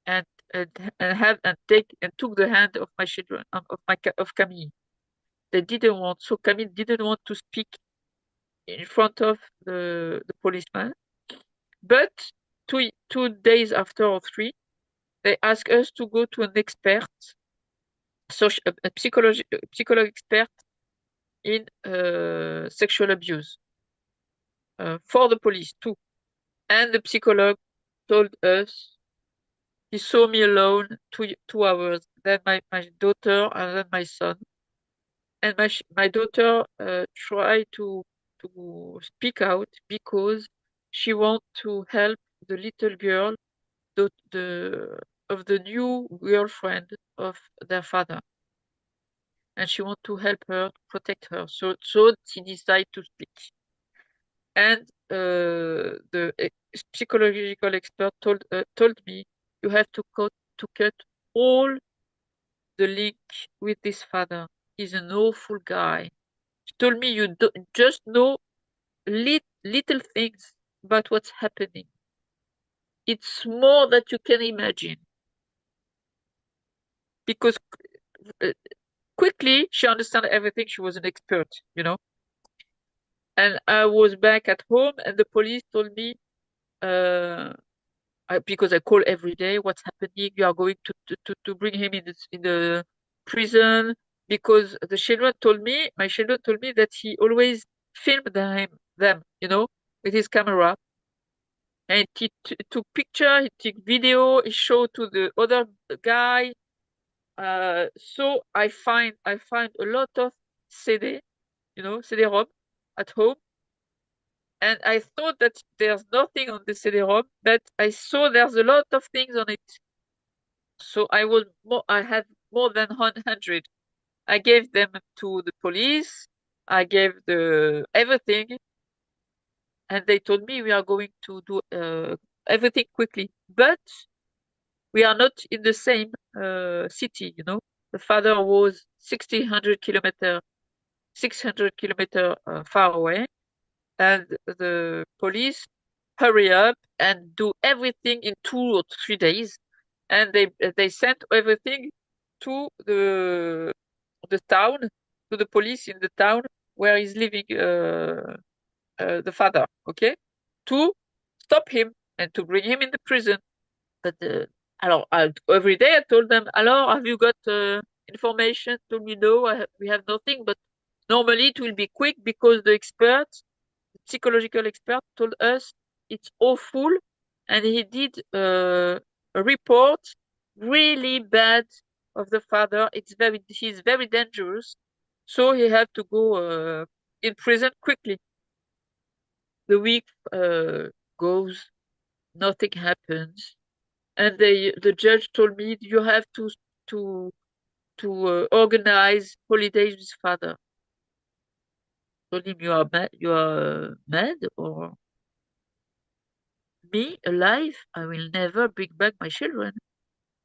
S2: and and take and took the hand of my children of Camille. They didn't want. So Camille didn't want to speak in front of the policeman. But 2 days after or three, they asked us to go to an expert, a psychology expert in sexual abuse for the police too. And the psychologue told us he saw me alone 2 hours, then my daughter and then my son. And my daughter tried to speak out because she want to help the little girl, of the new girlfriend of their father. And she want to help her, protect her. So she decided to speak. And the psychological expert told me you have to cut all the link with this father. He's an awful guy. She told me you just know little things about what's happening. It's more that you can imagine because uh, quickly she understood everything. She was an expert, you know. And I was back at home, and the police told me. Uh, because I call every day, what's happening? You are going to bring him in the prison because my children told me that he always filmed them, you know, with his camera. And he took picture, he took video, he showed to the other guy. So I find a lot of CD, you know, CD-ROM at home. And I thought that there's nothing on the CD-ROM, but I saw there's a lot of things on it. So I had more than 100. I gave them to the police. I gave the everything, and they told me we are going to do everything quickly. But we are not in the same city, you know. The father was 600 kilometer far away, and the police hurry up and do everything in 2 or 3 days, and they sent everything to the town, to the police in the town where he's living, the father, okay, to stop him and to bring him in the prison. But every day I told them, "Alors, have you got information?" Told me, "No, we have nothing." But normally it will be quick because the psychological expert, told us it's awful, and he did a report really bad of the father. He's very dangerous, so he had to go in prison quickly. The week goes, nothing happens, and the judge told me you have to organize holidays with father. Told him you are mad, or me alive? I will never bring back my children.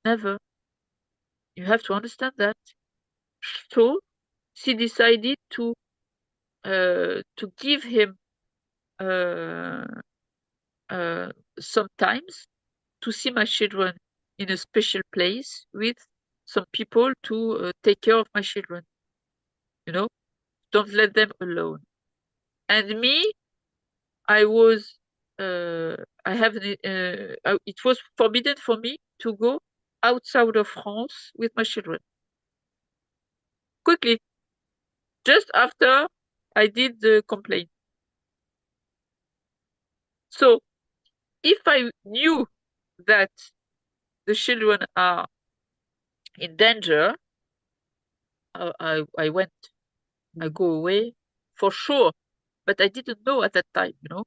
S2: Never. You have to understand that. So she decided to give him uh, uh, sometimes to see my children in a special place with some people to take care of my children. You know, don't let them alone. And me, I was, uh, I have, it was forbidden for me to go outside of France with my children. Quickly, just after I did the complaint. So if I knew that the children are in danger, I went, I go away for sure. But I didn't know at that time, you know.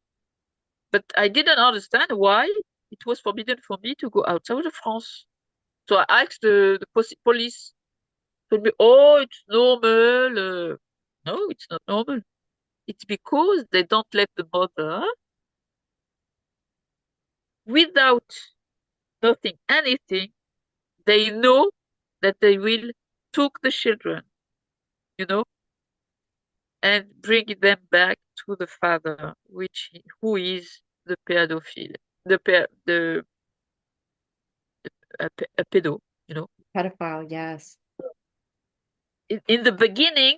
S2: But I didn't understand why it was forbidden for me to go outside of France. So I asked the police. Told me, "Oh, it's normal." No, it's not normal. It's because they don't let the mother, without nothing, anything, they know that they will took the children, you know, and bring them back to the father, who is the pedophile, the a pedo, you know.
S1: Pedophile, yes.
S2: In the beginning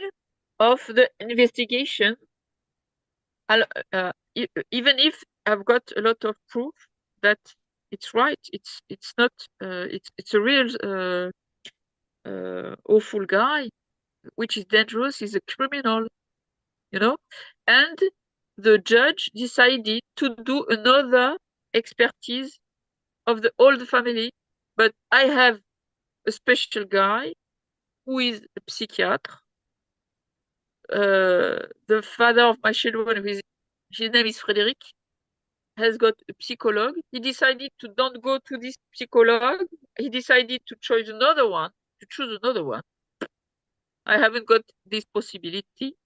S2: of the investigation, even if I've got a lot of proof that it's right, it's not, it's a real awful guy, which is dangerous, is a criminal, you know. And the judge decided to do another expertise of the whole family. But I have a special guy who is a psychiatrist. The father of my children, his name is Frederic, has got a psychologue. He decided to don't go to this psychologue. He decided to choose another one, to choose another one. I haven't got this possibility.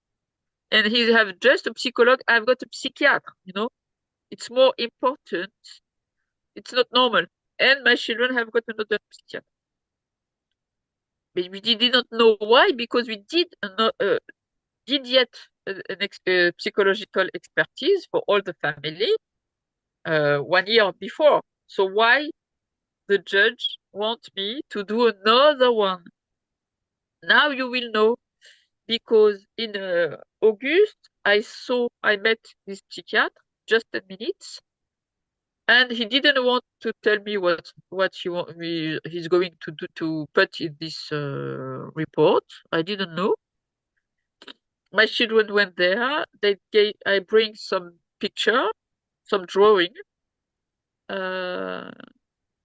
S2: And he have just a psychologue. I've got a psychiatrist, you know. It's more important. It's not normal. And my children have got another psychiatrist. But we did not know why, because we did yet psychological expertise for all the family 1 year before. So why the judge wants me to do another one? Now you will know, because in August I met this psychiatrist just 10 minutes, and he didn't want to tell me what he's going to do to put in this report. I didn't know. My children went there. I bring some picture, some drawing, uh,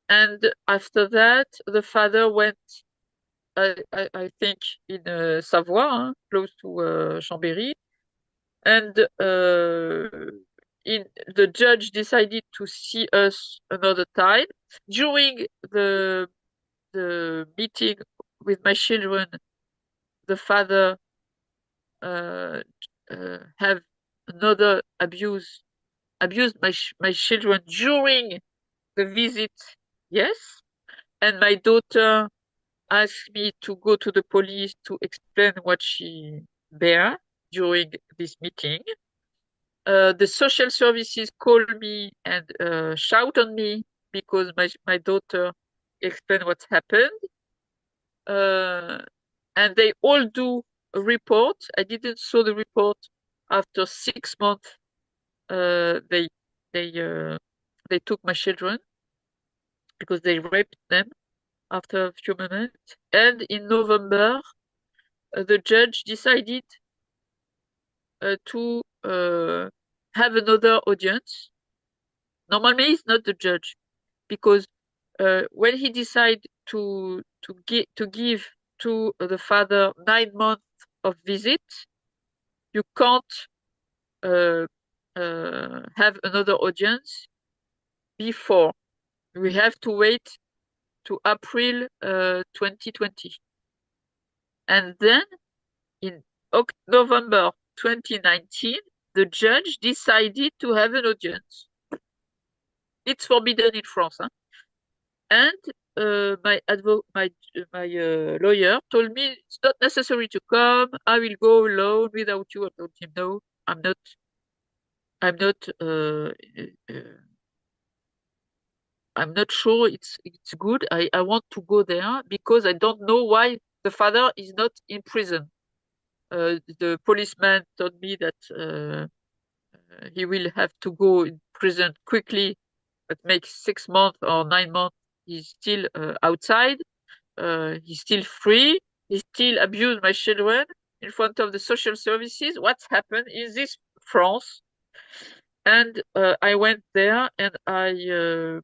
S2: and after that, the father went. I think in Savoie, close to Chambéry, and in the judge decided to see us another time during the meeting with my children, the father uh, have another abused my children during the visit. Yes, and my daughter asked me to go to the police to explain what she bear during this meeting. The social services call me and shout on me because my daughter explained what's happened. Uh, and they all do a report. I didn't saw the report after 6 months. They they uh, they took my children because they raped them after a few minutes. And in November, the judge decided to have another audience. Normally, it's not the judge because when he decided to give to the father 9 months of visit, you can't uh, have another audience before. We have to wait to April 2020, and then in November 2019, the judge decided to have an audience. It's forbidden in France, huh? And my lawyer told me it's not necessary to come. I will go alone without you. I told him no, I'm not. I'm not. I'm not sure it's good. I want to go there because I don't know why the father is not in prison. The policeman told me that he will have to go in prison quickly, but make 6 months or 9 months. He's still outside. He's still free. He still abused my children in front of the social services. What's happened in this France? And I went there, and I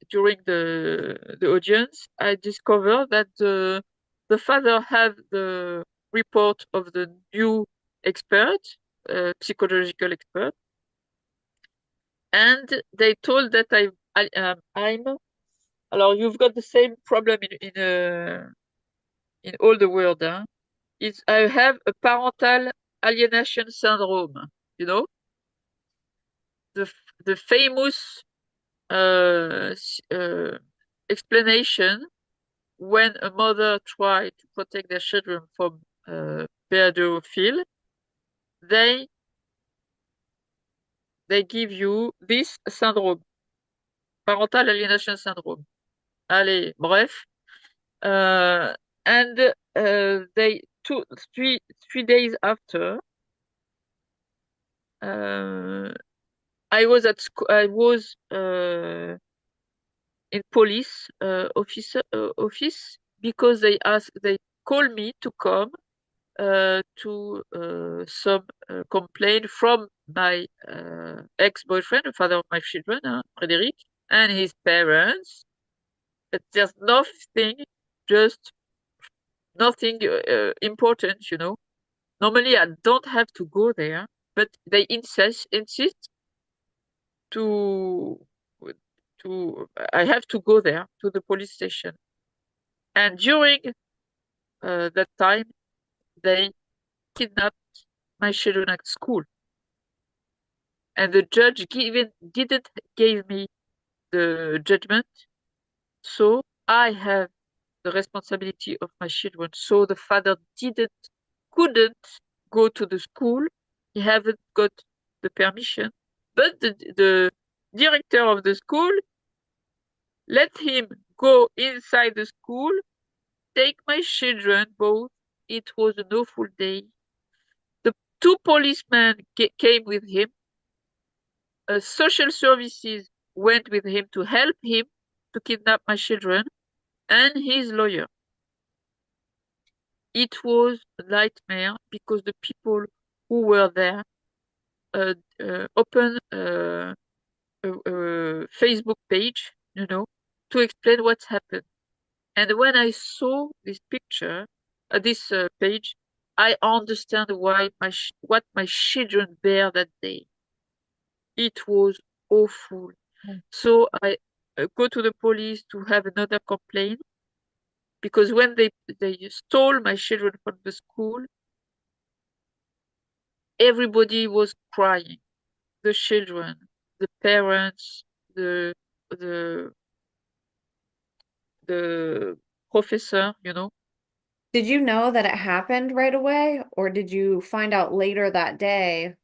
S2: during the audience, I discovered that the father had the report of the new expert, psychological expert, and they told that I'm. Alors, you've got the same problem in all the world, huh? It's I have a parental alienation syndrome. You know, the famous explanation when a mother tries to protect their children from pedophile, they they give you this syndrome, parental alienation syndrome. Allez, bref. Uh, and they 3 days after, uh, I was at school. I was in police office because they called me to come to some complaint from my ex-boyfriend, the father of my children, Frederic, and his parents. But there's nothing, just nothing important, you know. Normally, I don't have to go there, but they insist to I have to go there to the police station. And during that time, they kidnapped my children at school. And the judge didn't give me the judgment, so I have the responsibility of my children. So the father couldn't go to the school. He haven't got the permission, but the director of the school let him go inside the school, take my children both. It was an awful day. The two policemen came with him. Social services went with him to help him to kidnap my children, and his lawyer. It was a nightmare because the people who were there opened a Facebook page, you know, to explain what's happened. And when I saw this picture, this page, I understand why what my children bear that day. It was awful. So I go to the police to have another complaint. because when they stole my children from the school, everybody was crying. The children, the parents, the the the professor, you know.
S1: Did you know that it happened right away, or did you find out later that day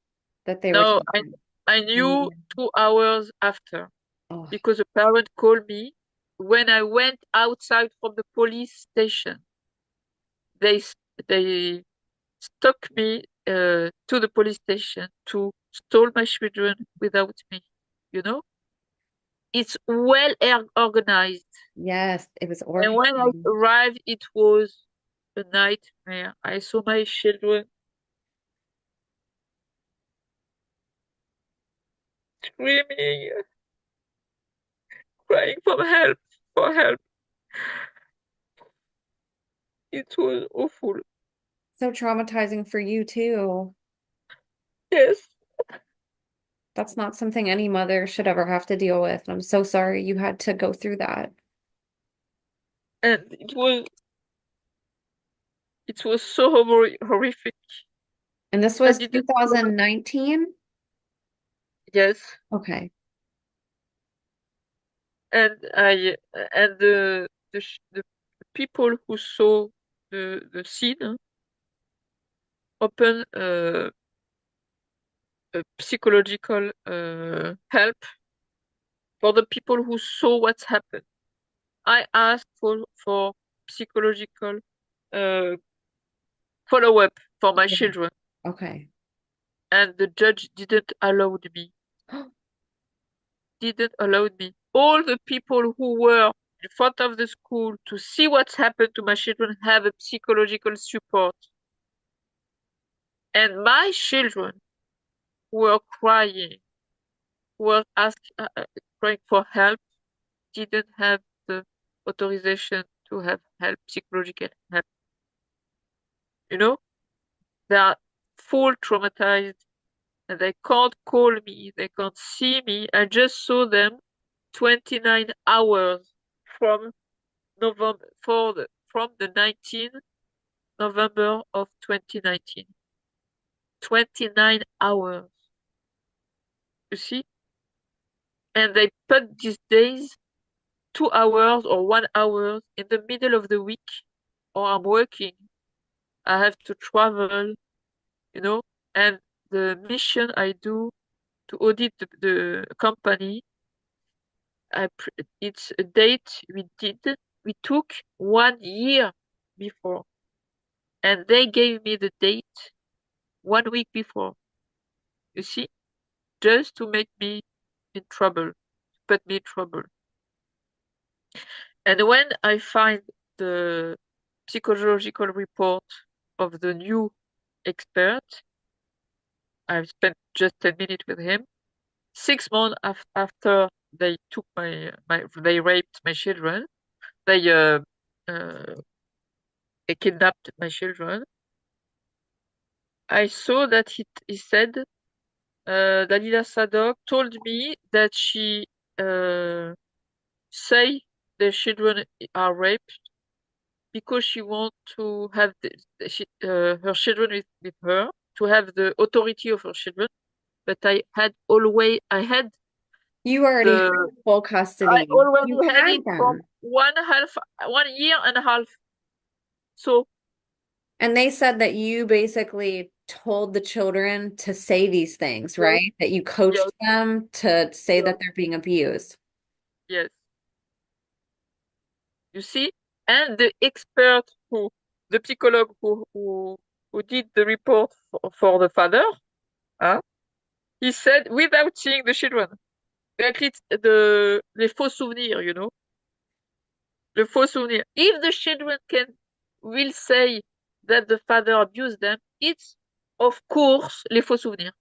S1: that they were
S2: No,
S1: taken?
S2: I knew
S1: Mm.
S2: 2 hours after
S1: Oh,
S2: because a parent called me when I went outside from the police station. They they stuck me to the police station to stole my children without me. You know, it's well organized.
S1: yes, it was
S2: And when I
S1: horrifying.
S2: arrived, it was a nightmare. I saw my children screaming, crying for help. It was awful.
S1: So traumatizing for you too.
S2: Yes,
S1: That's not something any mother should ever have to deal with. I'm so sorry you had to go through that.
S2: and it was so horrific.
S1: And this
S2: I
S1: was
S2: didn't know.
S1: 2019?
S2: Yes,
S1: Okay.
S2: and the people who saw the scene open a psychological help for the people who saw what's happened. I asked for psychological uh, follow-up for my
S1: Yeah.
S2: children,
S1: Okay.
S2: and the judge didn't allow me. Didn't allow me. All the people who were in front of the school to see what's happened to my children have a psychological support. And my children were crying, were crying for help, didn't have the authorization to have help, psychological help. You know, they are full traumatized and they can't call me, they can't see me. I just saw them 29 hours from from the 19th November of 2019. 29 hours, you see? And they put these days 2 hours or 1 hour in the middle of the week, or I'm working. I have to travel, you know, and the mission I do to audit the company, it's a date we took 1 year before, and they gave me the date 1 week before, you see, just to make me in trouble, put me in trouble. And when I find the psychological report of the new expert, I spent just 10 minutes with him. 6 months after they took they raped my children, uh, they kidnapped my children. I saw that he said, Dalila Sadock told me that she say the children are raped because she want to have her children with her, to have the authority of her children. But I had
S1: You already had
S2: the
S1: full
S2: I
S1: custody. You
S2: already had
S1: had
S2: it from
S1: them.
S2: 1 year and a half. So
S1: And they said that you basically told the children to say these things,
S2: yes,
S1: right? That you
S2: yes,
S1: coached them to say
S2: yes,
S1: that they're being abused.
S2: yes. You see, and the expert the psychologue who did the report for the father, huh? He said without seeing the children, that it's les faux souvenirs, you know, the faux souvenirs. If the children will say that the father abused them, it's of course les faux souvenirs.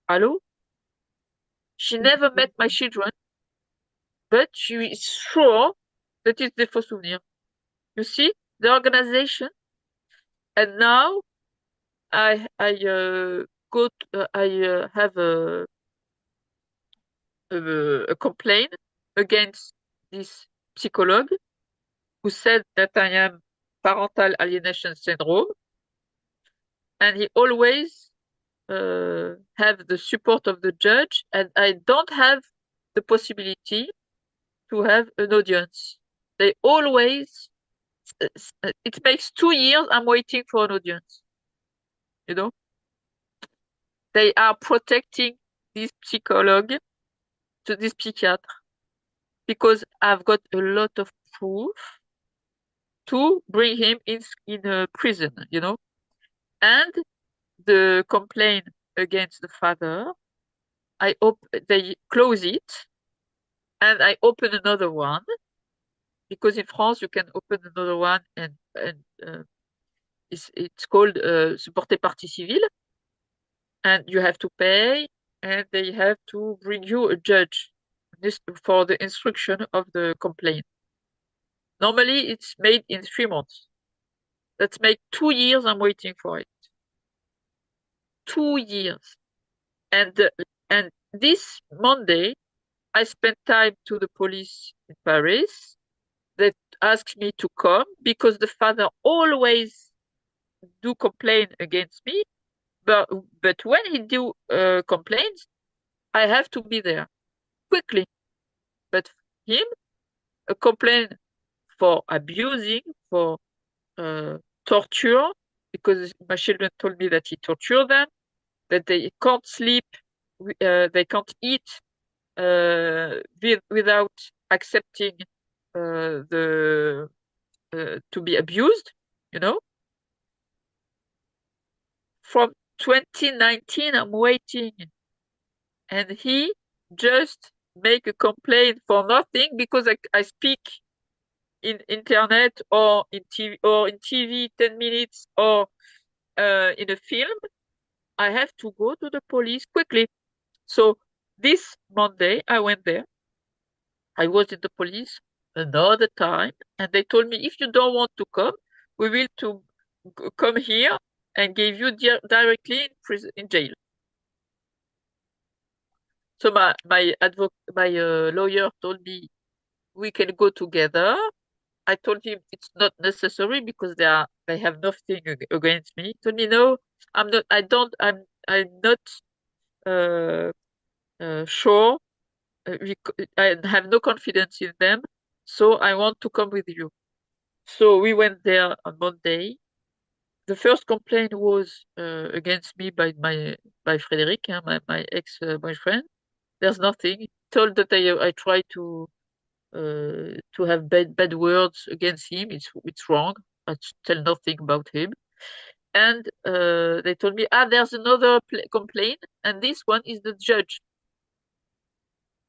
S2: Hello? She never met my children, but she is sure that it's the faux souvenirs. You see the organization, and now I have a complaint against this psychologue who said that I am parental alienation syndrome, and he always have the support of the judge, and I don't have the possibility to have an audience. They always, it makes 2 years I'm waiting for an audience. You know, they are protecting this psychologue to this psychiatrist because I've got a lot of proof to bring him in a prison. And the complaint against the father, they close it, and I open another one because in France you can open another one, and it's called supporter partie civile, and you have to pay, and they have to bring you a judge this for the instruction of the complaint. Normally it's made in 3 months. That's made 2 years. I'm waiting for it. 2 years, and and this Monday I spent time to the police in Paris that asked me to come because the father always do complain against me, but when he do complaints, I have to be there quickly. But him a complaint for abusing, for uh, torture, because my children told me that he tortured them, that they can't sleep, they can't eat without accepting the to be abused, you know. From 2019, I'm waiting, and he just make a complaint for nothing because I speak in internet or in TV 10 minutes or in a film. I have to go to the police quickly. So this Monday, I went there. I was in the police another time, and they told me if you don't want to come, we will come here and give you directly in prison, in jail. So my lawyer told me we can go together. I told him it's not necessary because they have nothing against me. He told me no, I'm not. I don't. I'm not uh, sure. I have no confidence in them, so I want to come with you. So we went there on Monday. The first complaint was against me by Frederic, my ex-boyfriend. There's nothing. He told that I tried to have bad words against him. It's wrong. I tell nothing about him. And they told me, there's another complaint, and this one is the judge.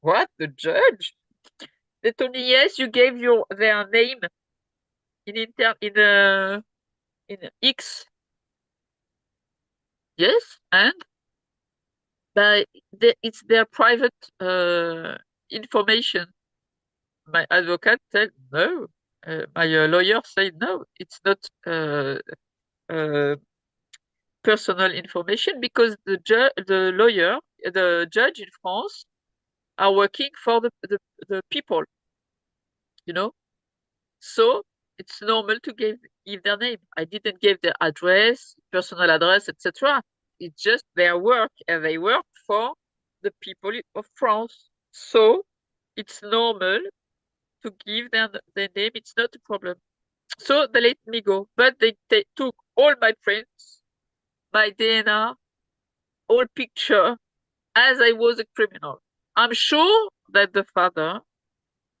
S2: What? The judge? They told me, yes, you gave their name in X. Yes, and it's their private information. My advocate said no. My lawyer said no. It's not uh, personal information because the judge in France are working for the people, you know. So it's normal to give their name. I didn't give their address, personal address, etc. It's just their work, and they work for the people of France. So it's normal to give their name. It's not a problem. So they let me go, but they took all my prints, my DNA, all picture, as I was a criminal. I'm sure that the father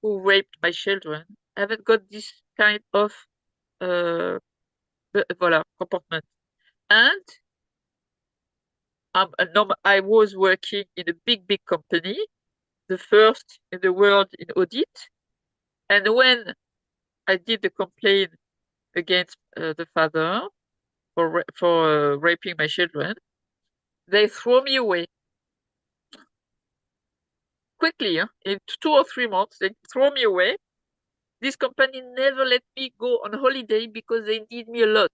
S2: who raped my children haven't got this kind of uh, voilà, comportment. And I was working in a big company, the first in the world in audit. And when I did the complaint against the father for raping my children, they threw me away quickly. Huh? In 2 or 3 months, they throw me away. This company never let me go on holiday because they need me a lot,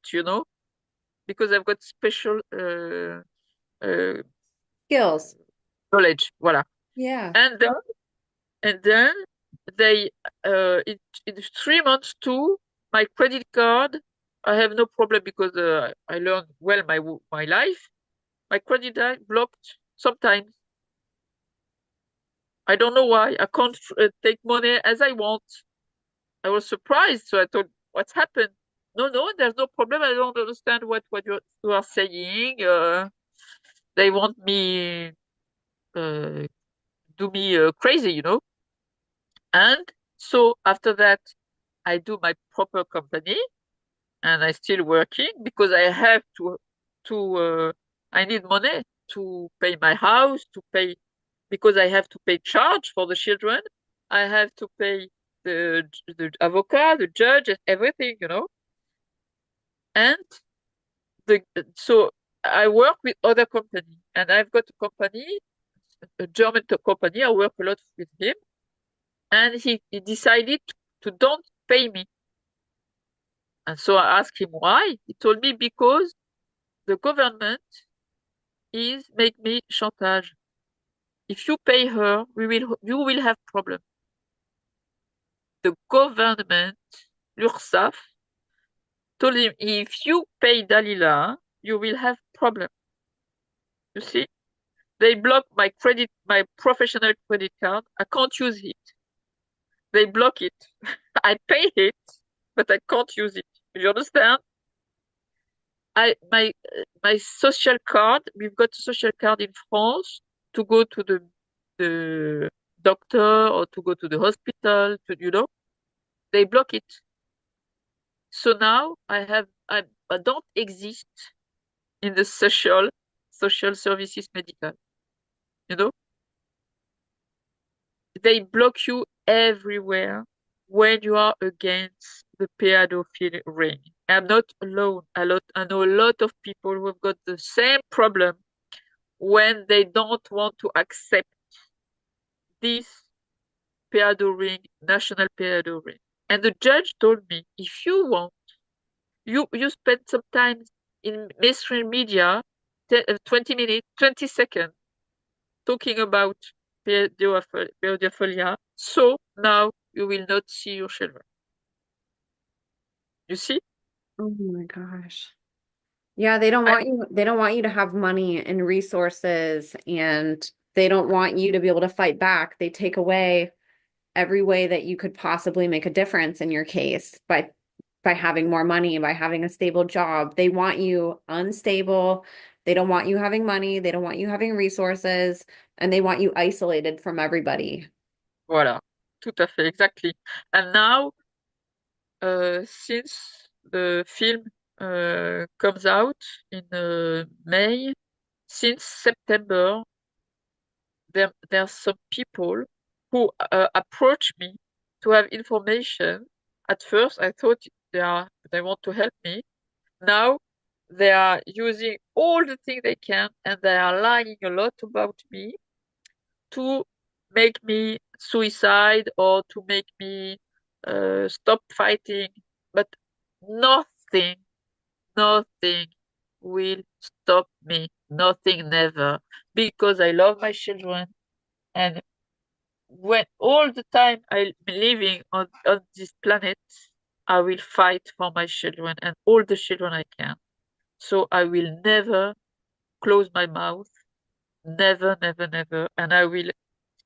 S2: because I've got special uh,
S1: Skills.
S2: knowledge. Voilà.
S1: Yeah.
S2: And then they in 3 months too, my credit card, I have no problem because I learned well my life. My credit card blocked sometimes. I don't know why. I can't take money as I want. I was surprised, so I thought, what's happened? No, no, there's no problem. I don't understand what you are saying. They want me uh, do me crazy, you know. And so after that, I do my proper company, and I still working because I have to I need money to pay my house, to pay because I have to pay charge for the children. I have to pay the avocat, the judge, and everything, you know. And the so I work with other company, and I've got a company, a German company. I work a lot with him, and he decided to don't pay me. And so I asked him why. He told me because the government is make me chantage. If you pay her, you will have problem. The government, l'URSSAF, told him if you pay Dalila, you will have problem. You see, they block my professional credit card. I can't use it. They block it. I pay it, but I can't use it. You understand? I my social card. We've got a social card in France to go to the doctor or to go to the hospital. They block it. So now I don't exist in the social services medical. You know, they block you everywhere when you are against the pedophile ring. I'm not alone. I know a lot of people who have got the same problem when they don't want to accept this pedo ring, national pedo ring. And the judge told me, if you want, you spend some time in mainstream media, 20 minutes, 20 seconds, talking about pedophilia. So now you will not see your children. You see?
S1: Oh my gosh. Yeah, they don't want you to have money and resources, and they don't want you to be able to fight back. They take away every way that you could possibly make a difference in your case by having more money, by having a stable job. They want you unstable. They don't want you having money. They don't want you having resources, and they want you isolated from everybody.
S2: Voilà. Tout à fait, exactly. And now, since the film comes out in May, since September, there are some people who approach me to have information. At first, I thought they want to help me. Now, they are using all the things they can, and they are lying a lot about me to make me suicide or to make me stop fighting. But nothing, nothing will stop me. Nothing, never. Because I love my children. And when all the time I'm living on this planet, I will fight for my children and all the children I can. So I will never close my mouth. Never, never, never.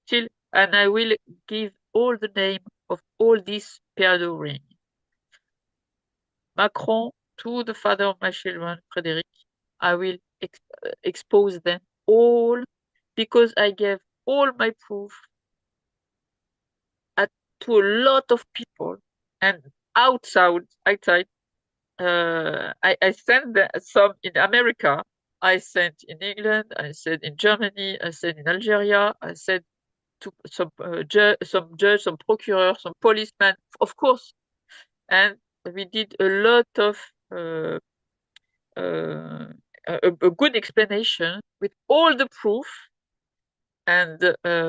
S2: Still, and I will give all the name of all these pedo ring. Macron to the father of my children, Frederick. I will expose them all because I gave all my proof at, to a lot of people and outside. I sent some in America. I sent in England. I sent in Germany. I sent in Algeria. I sent to some judge, some procureur, some policeman, of course. And we did a lot of uh, uh, a good explanation with all the proof, and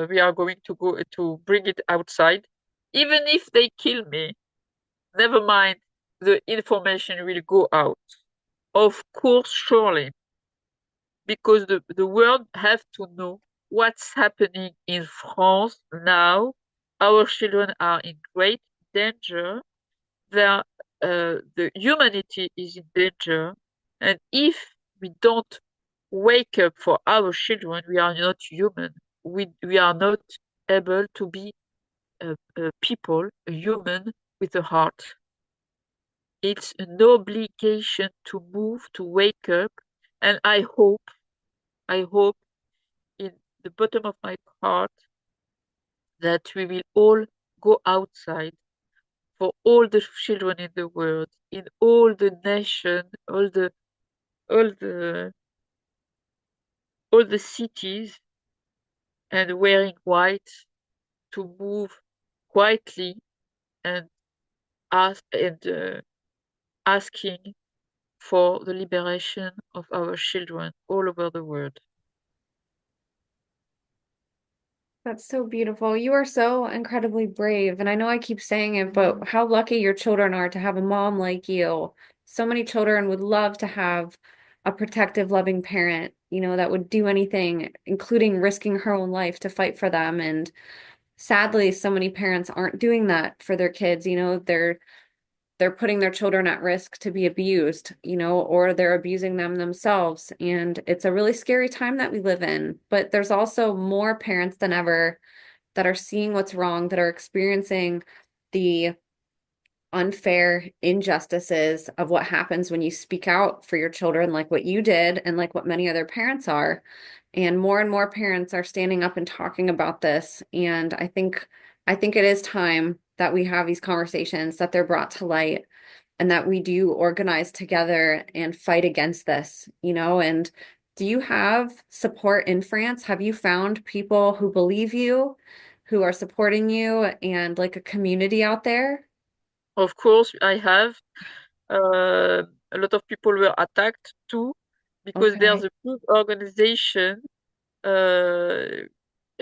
S2: we are going to go to bring it outside. Even if they kill me, never mind, the information will go out. Of course, surely, because the world have to know what's happening in France now our children are in great danger. The humanity is in danger. And if we don't wake up for our children, we are not human. We are not able to be a people, a human with a heart. It's an obligation to move, to wake up. And I hope in the bottom of my heart that we will all go outside for all the children in the world, in all the nation, all the all the cities, and wearing white to move quietly and asking for the liberation of our children all over the world.
S1: That's so beautiful. You are so incredibly brave. And I know I keep saying it, but how lucky your children are to have a mom like you. So many children would love to have a protective, loving parent, that would do anything, including risking her own life to fight for them. And sadly, so many parents aren't doing that for their kids. They're putting their children at risk to be abused, or they're abusing them themselves. And it's a really scary time that we live in. But there's also more parents than ever that are seeing what's wrong, that are experiencing the unfair injustices of what happens when you speak out for your children, like what you did, and like what many other parents are. And more parents are standing up and talking about this. And I think it is time that we have these conversations, that they're brought to light, and that we do organize together and fight against this, and do you have support in France? Have you found people who believe you, who are supporting you, and like a community out there?
S2: Of course, I have. A lot of people were attacked too because there's
S1: Okay.
S2: a big organization uh,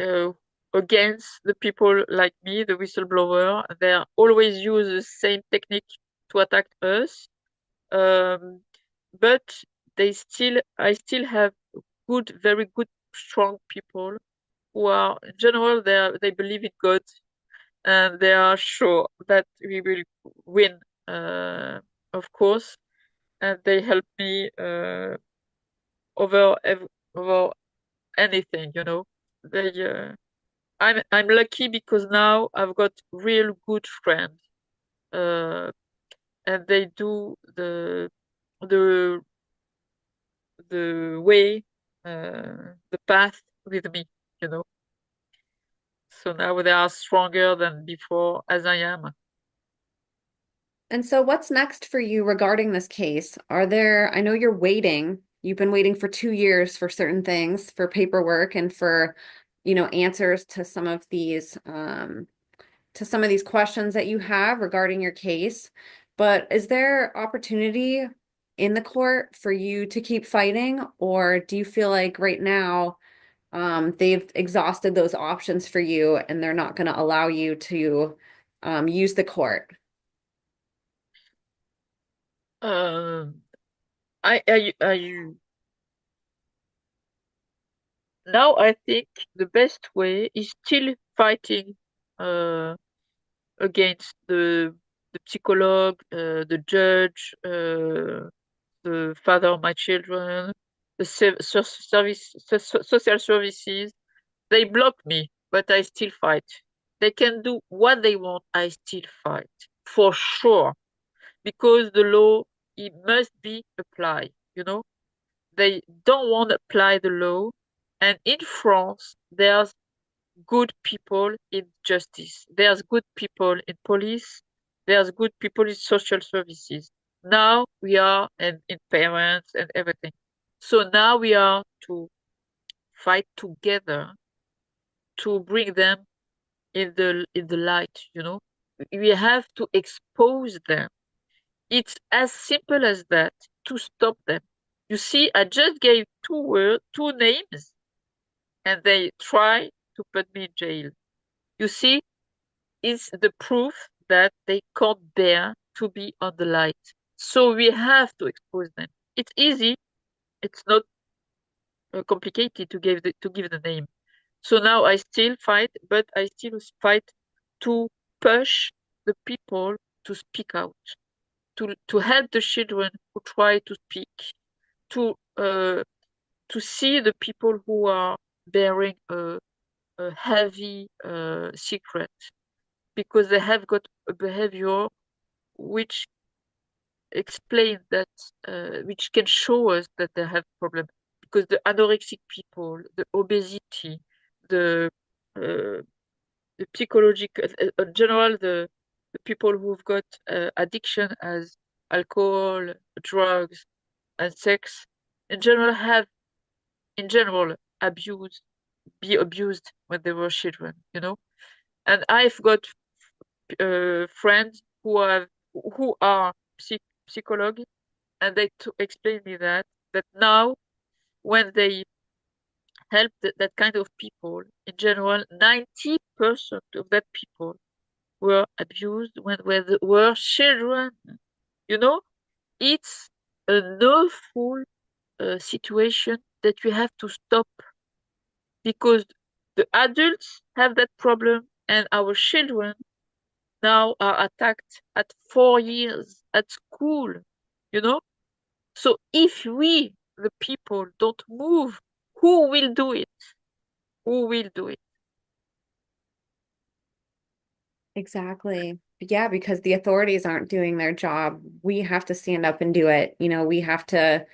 S2: uh, against the people like me, the whistleblower. They always use the same technique to attack us. Um, but I still have very good, strong people who are, in general, they believe in God and they are sure that we will win, uh, of course. And they help me over over anything, you know. They I'm lucky because now I've got real good friends, uh, and they do the the way, the path with me, you know. So now they are stronger than before, as I am.
S1: And so what's next for you regarding this case? I know you've been waiting for 2 years for certain things, for paperwork and for, answers to some of these questions that you have regarding your case. But is there opportunity in the court for you to keep fighting, or do you feel like right now, they've exhausted those options for you and they're not going to allow you to, use the court?
S2: Um, I now I think the best way is still fighting uh, against the psychologue, the judge, the father of my children, the social services. They block me, but I still fight. They can do what they want. I still fight for sure because the law, it must be applied. You know, they don't want to apply the law, and in France, there's good people in justice. There's good people in police. There's good people in social services. Now we are in parents and everything. So now we are to fight together to bring them in the light, you know. We have to expose them. It's as simple as that to stop them. You see, I just gave two names, and they try to put me in jail. You see, is the proof that they can't bear to be on the light. So we have to expose them. It's easy. It's not complicated to give the name. So now I still fight, but I still fight to push the people to speak out, to help the children who try to speak, to see the people who are bearing a heavy secret because they have got a behavior which explain that, which can show us that they have problem. Because the anorexic people, the obesity, the uh, the psychological, in general, the people who've got addiction as alcohol, drugs, and sex, in general have, in general, abused, be abused when they were children, you know. And I've got friends who are psychologists, and they explain me that now when they help that kind of people, in general, 90% of that people were abused when they were children. You know, it's an awful situation that we have to stop because the adults have that problem and our children now are attacked at 4 years at school, you know? So if we, the people, don't move, who will do it? Who will do it?
S1: Exactly. Yeah, because the authorities aren't doing their job. We have to stand up and do it. We have to,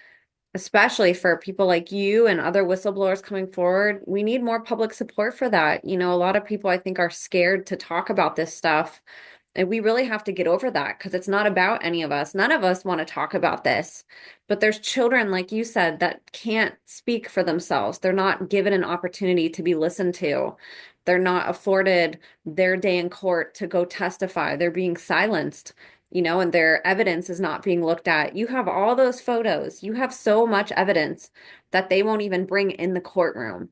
S1: especially for people like you and other whistleblowers coming forward, we need more public support for that. A lot of people I think are scared to talk about this stuff. And we really have to get over that because it's not about any of us. None of us want to talk about this. But there's children, like you said, that can't speak for themselves. They're not given an opportunity to be listened to. They're not afforded their day in court to go testify. They're being silenced, and their evidence is not being looked at. You have all those photos. You have so much evidence that they won't even bring in the courtroom.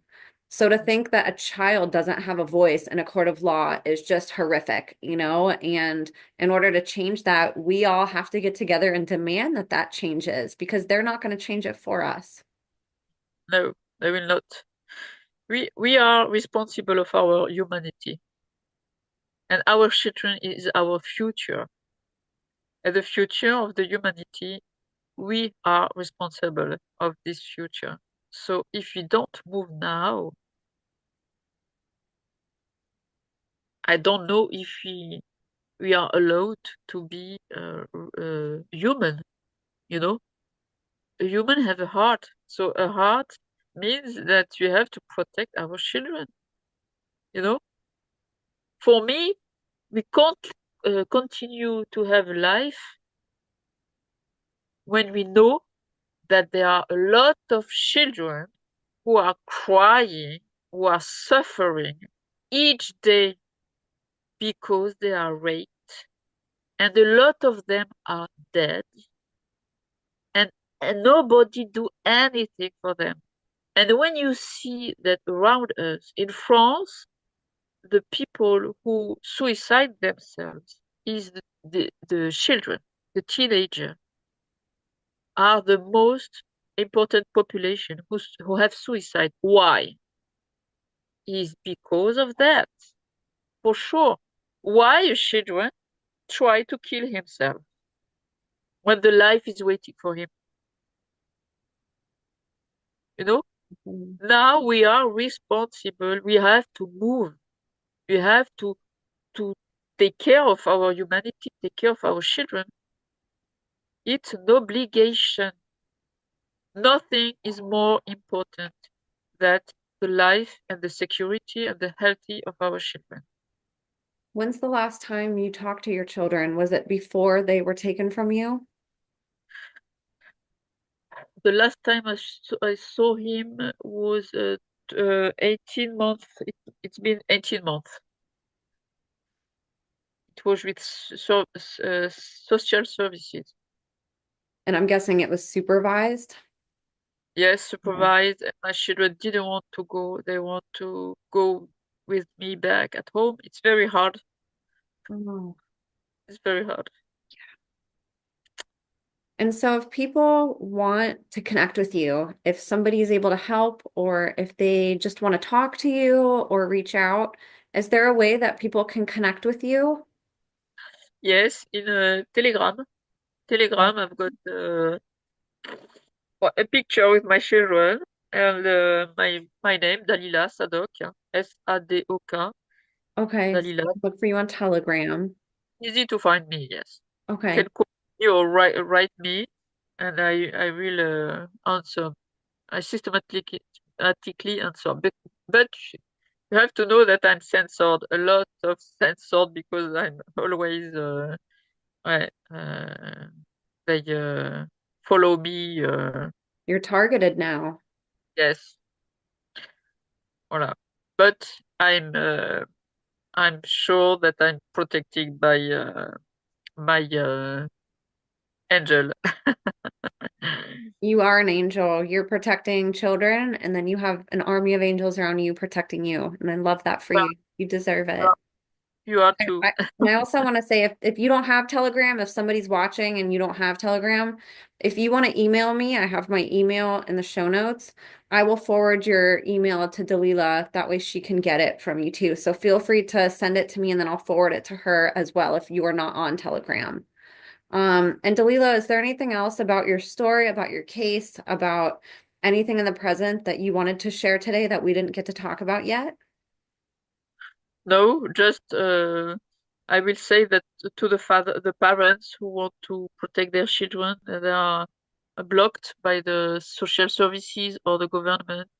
S1: So to think that a child doesn't have a voice in a court of law is just horrific, and in order to change that, we all have to get together and demand that that changes because they're not going to change it for us.
S2: No, they will not. We are responsible of our humanity, and our children is our future. And the future of the humanity, we are responsible of this future. So if we don't move now, I don't know if we are allowed to be human, you know? A human have a heart. So a heart means that you have to protect our children, you know? For me, we can't continue to have life when we know that there are a lot of children who are crying, who are suffering each day because they are raped, and a lot of them are dead, and, and nobody do anything for them. And when you see that around us in France, the people who suicide themselves is the children, the teenager, are the most important population who have suicide. Why? Is because of that, for sure. Why a children try to kill himself when the life is waiting for him? You know,
S1: Mhm.
S2: now we are responsible. We have to move. We have to take care of our humanity, take care of our children. It's an obligation. Nothing is more important than the life and the security and the healthy of our children.
S1: When's the last time you talked to your children? Was it before they were taken from you?
S2: The last time I saw him was 18 months. It's been 18 months. It was with social services.
S1: And I'm guessing it was supervised.
S2: Yes,
S1: Okay.
S2: supervised. And my children didn't want to go. They want to go with me back at home. It's very hard.
S1: Oh.
S2: It's very hard.
S1: And so if people want to connect with you, if somebody is able to help, or if they just want to talk to you or reach out, Is there a way that people can connect with you?
S2: Yes, in Telegram. Telegram, I've got a picture with my children and my name, Dalila Sadock, Sadok,
S1: Okay, so
S2: Dalila.
S1: look for you on Telegram.
S2: Easy to find me, yes.
S1: Okay,
S2: Can call me or write me, and I will answer. I systematically answer. But you have to know that I'm censored, a lot of censored because I'm always ouais, they follow me.
S1: you're targeted now.
S2: Yes, voilà. But I'm sure that I'm protected by my angel.
S1: You are an angel. You're protecting children, and then you have an army of angels around you protecting you. And I love that for
S2: Well,
S1: you. You deserve
S2: well,
S1: it.
S2: you are
S1: I,
S2: too.
S1: I, and I also want to say if you don't have Telegram, if somebody's watching and you don't have Telegram, if you want to email me, I have my email in the show notes. I will forward your email to Dalila. That way she can get it from you too. So feel free to send it to me and then I'll forward it to her as well if you are not on Telegram. And Dalila, is there anything else about your story, about your case, about anything in the present that you wanted to share today that we didn't get to talk about yet?
S2: No, just I will say that to the parents who want to protect their children, they are blocked by the social services or the government,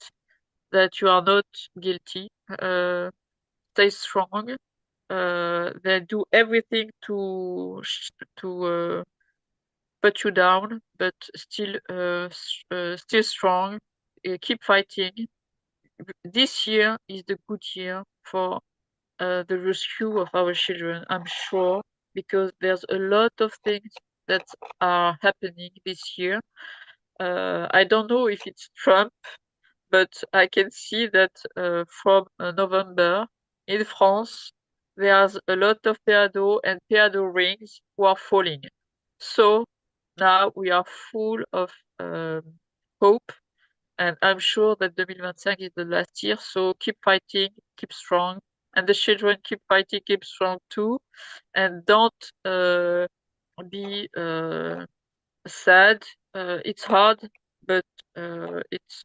S2: that you are not guilty. Stay strong. They do everything to put you down, but still strong. Keep fighting. This year is the good year for the rescue of our children, I'm sure, because there's a lot of things that are happening this year. I don't know if it's Trump, but I can see that from November in France, there's a lot of peado and peado rings who are falling. So now we are full of hope, and I'm sure that 2025 is the last year. So keep fighting, keep strong, and the children keep fighting, keep strong too, and don't be sad. It's hard, but uh, it's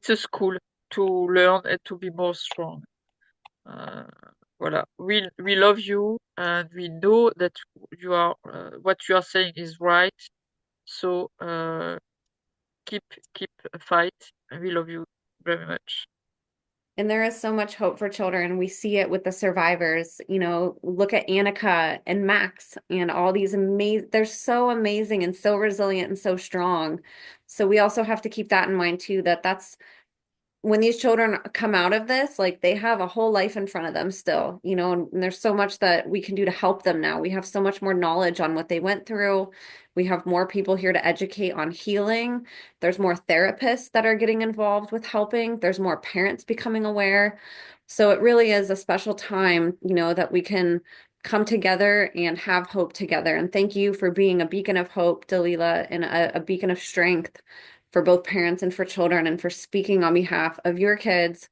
S2: a school to learn and to be more strong. Uh, voilà. We love you, and we know that you are what you are saying is right. So keep keep a fight. And we love you very much.
S1: And there is so much hope for children. We see it with the survivors. Look at Annika and Max and all these amazing, they're so amazing and so resilient and so strong. So we also have to keep that in mind too, that's when these children come out of this, like they have a whole life in front of them still, and there's so much that we can do to help them now. We have so much more knowledge on what they went through. We have more people here to educate on healing. There's more therapists that are getting involved with helping. There's more parents becoming aware. So it really is a special time, that we can come together and have hope together. And thank you for being a beacon of hope, Dalila, and a beacon of strength for both parents and for children and for speaking on behalf of your kids,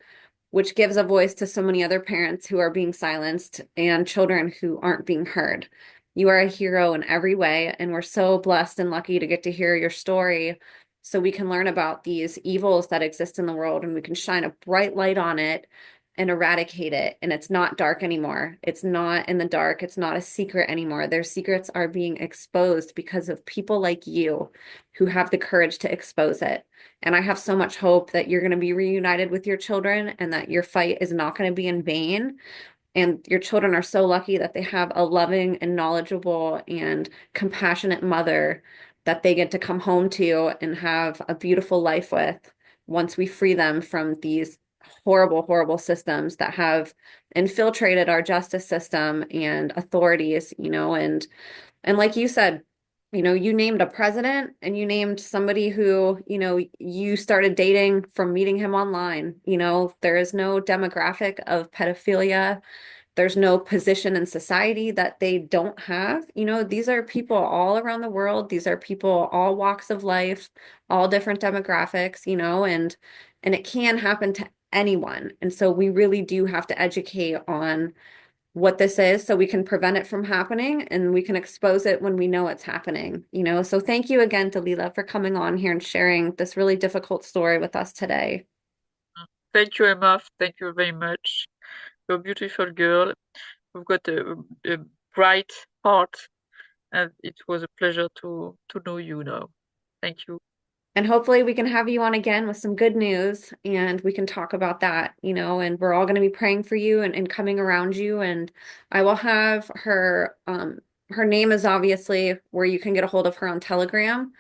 S1: which gives a voice to so many other parents who are being silenced and children who aren't being heard. You are a hero in every way, and we're so blessed and lucky to get to hear your story so we can learn about these evils that exist in the world and we can shine a bright light on it and eradicate it. And it's not dark anymore. It's not in the dark. It's not a secret anymore. Their secrets are being exposed because of people like you who have the courage to expose it. And I have so much hope that you're going to be reunited with your children and that your fight is not going to be in vain. And your children are so lucky that they have a loving and knowledgeable and compassionate mother that they get to come home to and have a beautiful life with once we free them from these horrible, horrible systems that have infiltrated our justice system and authorities, and like you said, you named a president and you named somebody who, you started dating from meeting him online. There is no demographic of pedophilia. There's no position in society that they don't have. These are people all around the world. These are people all walks of life, all different demographics, and it can happen to anyone. And so we really do have to educate on what this is so we can prevent it from happening and we can expose it when we know it's happening, you know? So thank you again, Dalila, for coming on here and sharing this really difficult story with us today.
S2: Thank you, Emma. Thank you very much. You're a beautiful girl. You've got a bright heart, and it was a pleasure to know you now. Thank you.
S1: And hopefully we can have you on again with some good news and we can talk about that, you know, and we're all going to be praying for you and coming around you. And I will have her name is obviously where you can get a hold of her on Telegram.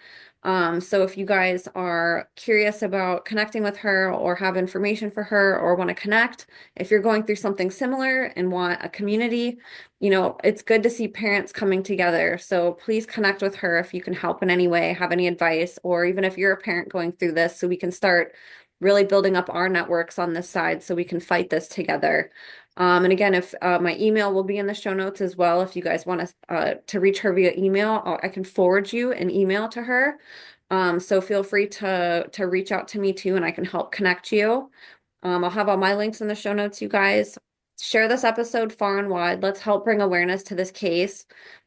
S1: So if you guys are curious about connecting with her or have information for her or want to connect, if you're going through something similar and want a community, you know, it's good to see parents coming together. So please connect with her if you can help in any way, have any advice, or even if you're a parent going through this, so we can start really building up our networks on this side so we can fight this together. And again, if my email will be in the show notes as well, if you guys want to reach her via email, I can forward you an email to her. So feel free to reach out to me too, and I can help connect you. I'll have all my links in the show notes, you guys. Share this episode far and wide. Let's help bring awareness to this case.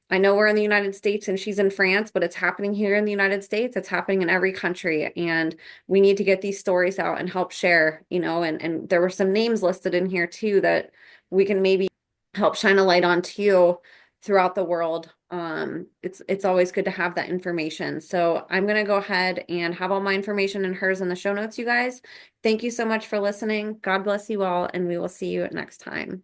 S1: I know we're in the United States and she's in France, but it's happening here in the United States. It's happening in every country. And we need to get these stories out and help share, you know, and there were some names listed in here too that we can maybe help shine a light on too throughout the world. It's always good to have that information. So I'm gonna go ahead and have all my information and hers in the show notes, you guys. Thank you so much for listening. God bless you all, and we will see you next time.